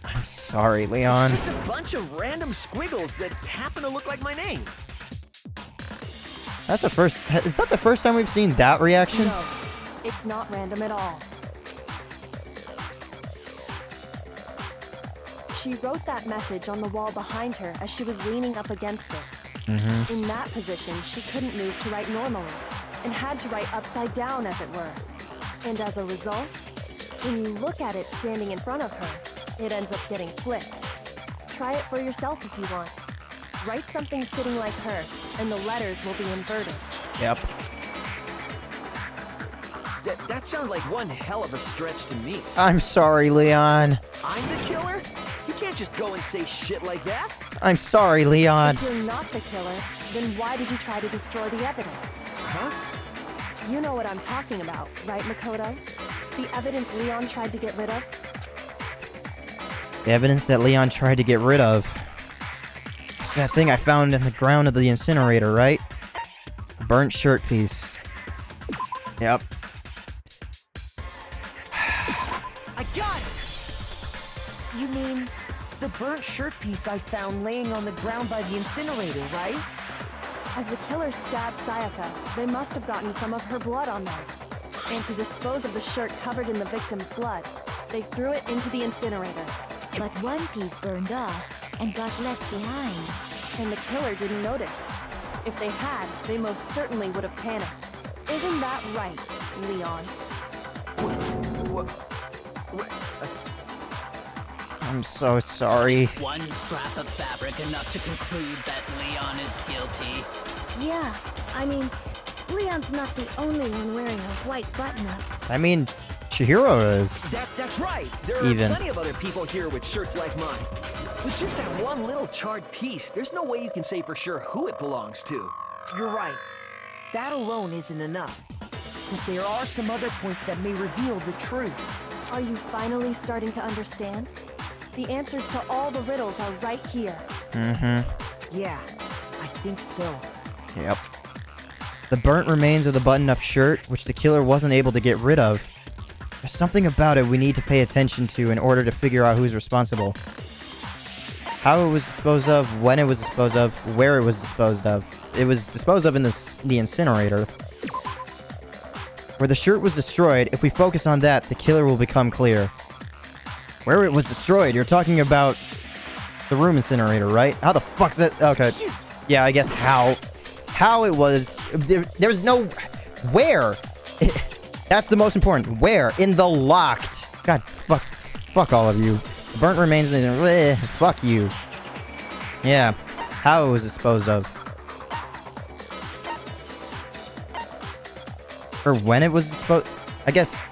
I'm sorry, Leon. It's just a bunch of random squiggles that happen to look like my name. That's the first... Is that the first time we've seen that reaction? No, it's not random at all. She wrote that message on the wall behind her as she was leaning up against it. Mm-hmm. In that position, she couldn't move to write normally, and had to write upside down, as it were. And as a result, when you look at it standing in front of her, it ends up getting flipped. Try it for yourself if you want. Write something sitting like her, and the letters will be inverted. Yep. That sounds like one hell of a stretch to me. I'm sorry, Leon. I'm the killer? You can't just go and say shit like that. I'm sorry, Leon. If you're not the killer, then why did you try to destroy the evidence? Huh? You know what I'm talking about, right, Makoto? The evidence Leon tried to get rid of? The evidence that Leon tried to get rid of. It's that thing I found in the ground of the incinerator, right? A burnt shirt piece. Yep. I got it! You mean the burnt shirt piece I found laying on the ground by the incinerator, right? As the killer stabbed Sayaka, they must have gotten some of her blood on them. And to dispose of the shirt covered in the victim's blood, they threw it into the incinerator. But one piece burned off and got left behind. And the killer didn't notice. If they had, they most certainly would have panicked. Isn't that right, Leon? I'm so sorry. Is one scrap of fabric enough to conclude that Leon is guilty? Yeah, I mean, Leon's not the only one wearing a white button-up. I mean, Chihiro is. That's right. There are Even. plenty of other people here with shirts like mine. With just that one little charred piece, there's no way you can say for sure who it belongs to. You're right. That alone isn't enough. But there are some other points that may reveal the truth. Are you finally starting to understand? The answers to all the riddles are right here. Mm-hmm. Yeah, I think so. Yep. The burnt remains of the button-up shirt, which the killer wasn't able to get rid of. There's something about it we need to pay attention to in order to figure out who's responsible. How it was disposed of, when it was disposed of, where it was disposed of. It was disposed of in the incinerator. Where the shirt was destroyed, if we focus on that, the killer will become clear. Where it was destroyed, you're talking about the room incinerator, right? How the fuck's that? Okay. Yeah, I guess how. How it was... There's no... Where? That's the most important. Where? In the locked... God, fuck all of you. The burnt remains in the... Fuck you. Yeah. How it was disposed of. Or when it was disposed... I guess...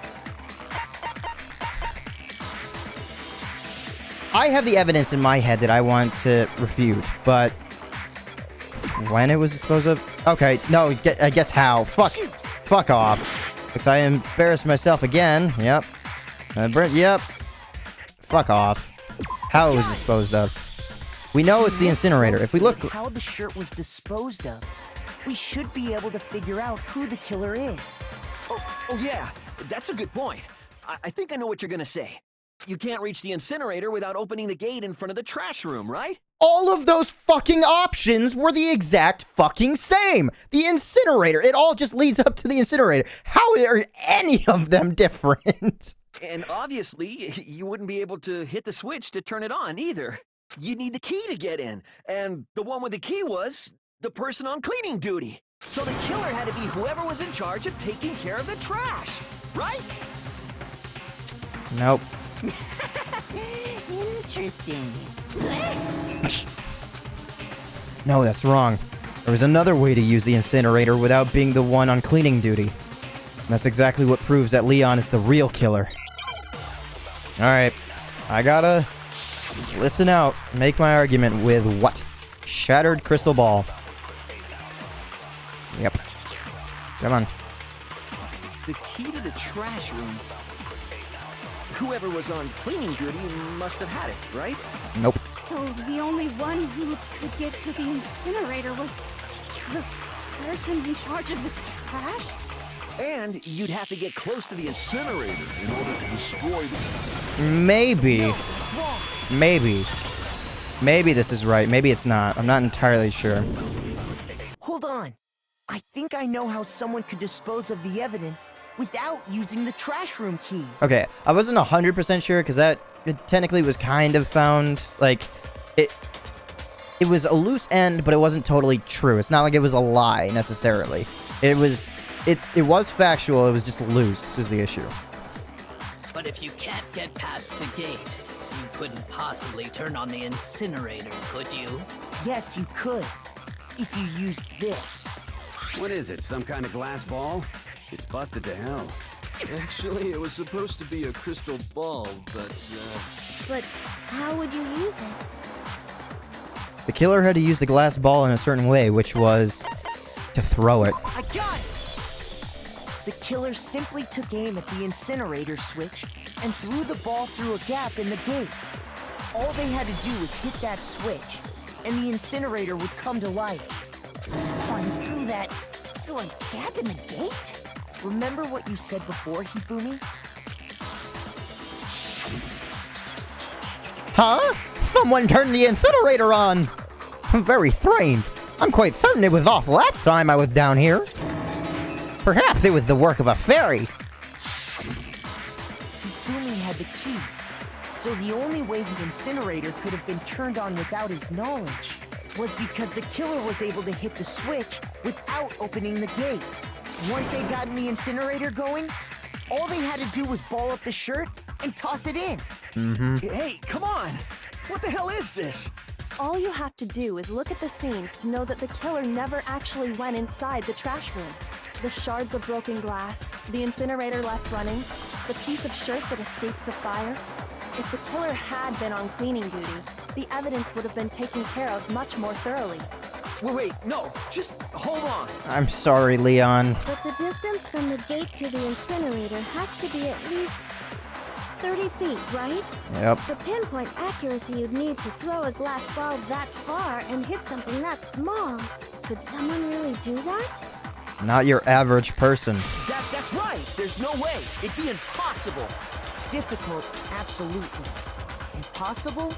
I have the evidence in my head that I want to refute, but... When it was disposed of? Okay, no, I guess how. Fuck off. Because I embarrassed myself again. Yep. Yep. Fuck off. How it was disposed of. We know it's the incinerator. If we look... How the shirt was disposed of, we should be able to figure out who the killer is. Oh yeah, that's a good point. I think I know what you're gonna say. You can't reach the incinerator without opening the gate in front of the trash room, right? All of those fucking options were the exact fucking same. The incinerator. It all just leads up to the incinerator. How are any of them different? And obviously, you wouldn't be able to hit the switch to turn it on either. You'd need the key to get in. And the one with the key was the person on cleaning duty. So the killer had to be whoever was in charge of taking care of the trash, right? Nope. Interesting. No, that's wrong. There was another way to use the incinerator without being the one on cleaning duty. And that's exactly what proves that Leon is the real killer. Alright. I gotta listen out. Make my argument with what? Shattered crystal ball. Yep. Come on. The key to the trash room. Whoever was on cleaning duty must have had it, right? Nope. So the only one who could get to the incinerator was the person in charge of the trash? And you'd have to get close to the incinerator in order to destroy the... Maybe. No, it's wrong. Maybe. Maybe this is right. Maybe it's not. I'm not entirely sure. Hold on. I think I know how someone could dispose of the evidence without using the trash room key. Okay, I wasn't 100% sure because that technically was kind of found, like, it was a loose end, but it wasn't totally true. It's not like it was a lie necessarily. It was factual, it was just loose is the issue. But if you can't get past the gate, you couldn't possibly turn on the incinerator, could you? Yes, you could. If you used this. What is it, some kind of glass ball? It's busted to hell. Actually, it was supposed to be a crystal ball, But how would you use it? The killer had to use the glass ball in a certain way, which was to throw it. I got it! The killer simply took aim at the incinerator switch and threw the ball through a gap in the gate. All they had to do was hit that switch, and the incinerator would come to life. Someone through a gap in the gate? Remember what you said before, Hifumi? Huh? Someone turned the incinerator on! I'm very strange. I'm quite certain it was off last time I was down here. Perhaps it was the work of a fairy. So the only way the incinerator could have been turned on without his knowledge was because the killer was able to hit the switch without opening the gate. Once they'd gotten the incinerator going, all they had to do was ball up the shirt and toss it in. Hey, come on! What the hell is this? All you have to do is look at the scene to know that the killer never actually went inside the trash room. The shards of broken glass, the incinerator left running, the piece of shirt that escaped the fire. If the killer had been on cleaning duty, the evidence would have been taken care of much more thoroughly. Wait, no, just hold on. I'm sorry, Leon. But the distance from the gate to the incinerator has to be at least 30 feet, right? Yep. The pinpoint accuracy you'd need to throw a glass ball that far and hit something that small. Could someone really do that? Not your average person. That's right. There's no way. It'd be impossible. Difficult, absolutely. Impossible?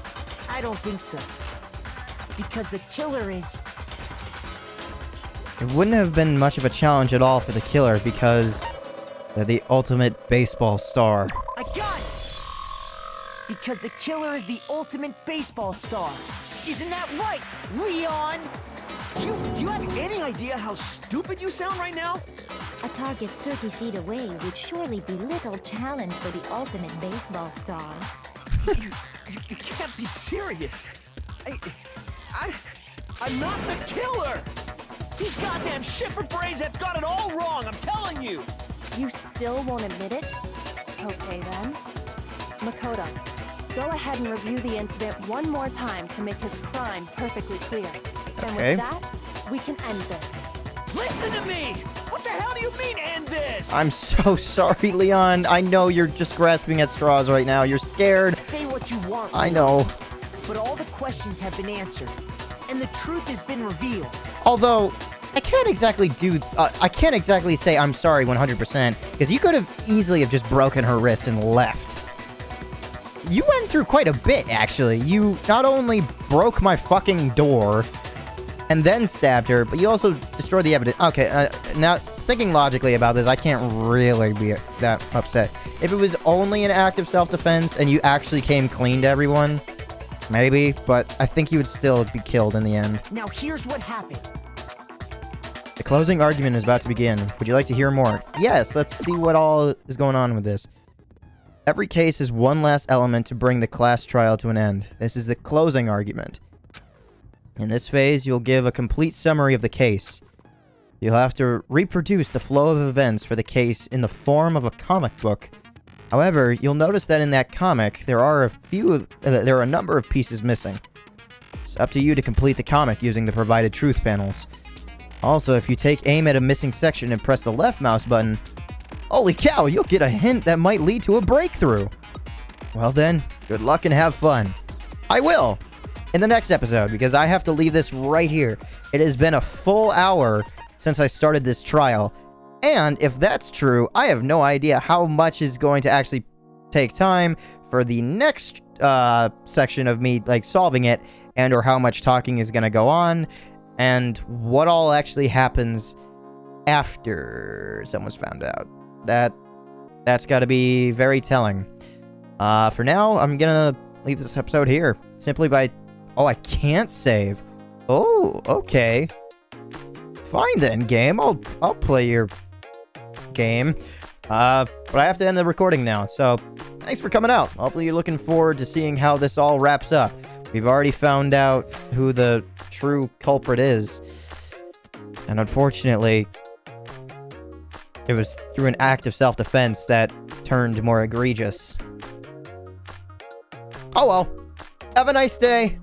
I don't think so. Because the killer is... It wouldn't have been much of a challenge at all for the killer because they're the ultimate baseball star. I got it! Because the killer is the ultimate baseball star. Isn't that right, Leon? Do you have any idea how stupid you sound right now? A target 30 feet away would surely be little challenge for the ultimate baseball star. You can't be serious. I'm not the killer! These goddamn shipper brains have got it all wrong, I'm telling you! You still won't admit it? Okay then. Makoto, go ahead and review the incident one more time to make his crime perfectly clear. And Okay. with that, we can end this. Listen to me! What the hell do you mean, end this? I'm so sorry, Leon. I know you're just grasping at straws right now. You're scared. Say what you want, I Leon, know. but all the questions have been answered, and the truth has been revealed. Although, I can't exactly say I'm sorry 100%, because you could have easily have just broken her wrist and left. You went through quite a bit, actually. You not only broke my fucking door and then stabbed her, but you also destroyed the evidence. Okay, now, thinking logically about this, I can't really be that upset. If it was only an act of self-defense and you actually came clean to everyone, maybe, but I think you would still be killed in the end. Now here's what happened. The closing argument is about to begin. Would you like to hear more? Yes, let's see what all is going on with this. Every case is one last element to bring the class trial to an end. This is the closing argument. In this phase, you'll give a complete summary of the case. You'll have to reproduce the flow of events for the case in the form of a comic book. However, you'll notice that in that comic, there are a number of pieces missing. It's up to you to complete the comic using the provided truth panels. Also, if you take aim at a missing section and press the left mouse button, holy cow, you'll get a hint that might lead to a breakthrough. Well then, good luck and have fun. I will! In the next episode, because I have to leave this right here. It has been a full hour since I started this trial. And if that's true, I have no idea how much is going to actually take time for the next section of me solving it, and or how much talking is going to go on, and what all actually happens after someone's found out. That's got to be very telling. For now, I'm gonna leave this episode here simply by... Oh, I can't save. Oh, okay. Fine then, game. I'll play your game. But I have to end the recording now. So, thanks for coming out. Hopefully you're looking forward to seeing how this all wraps up. We've already found out who the true culprit is. And unfortunately, it was through an act of self-defense that turned more egregious. Oh well. Have a nice day.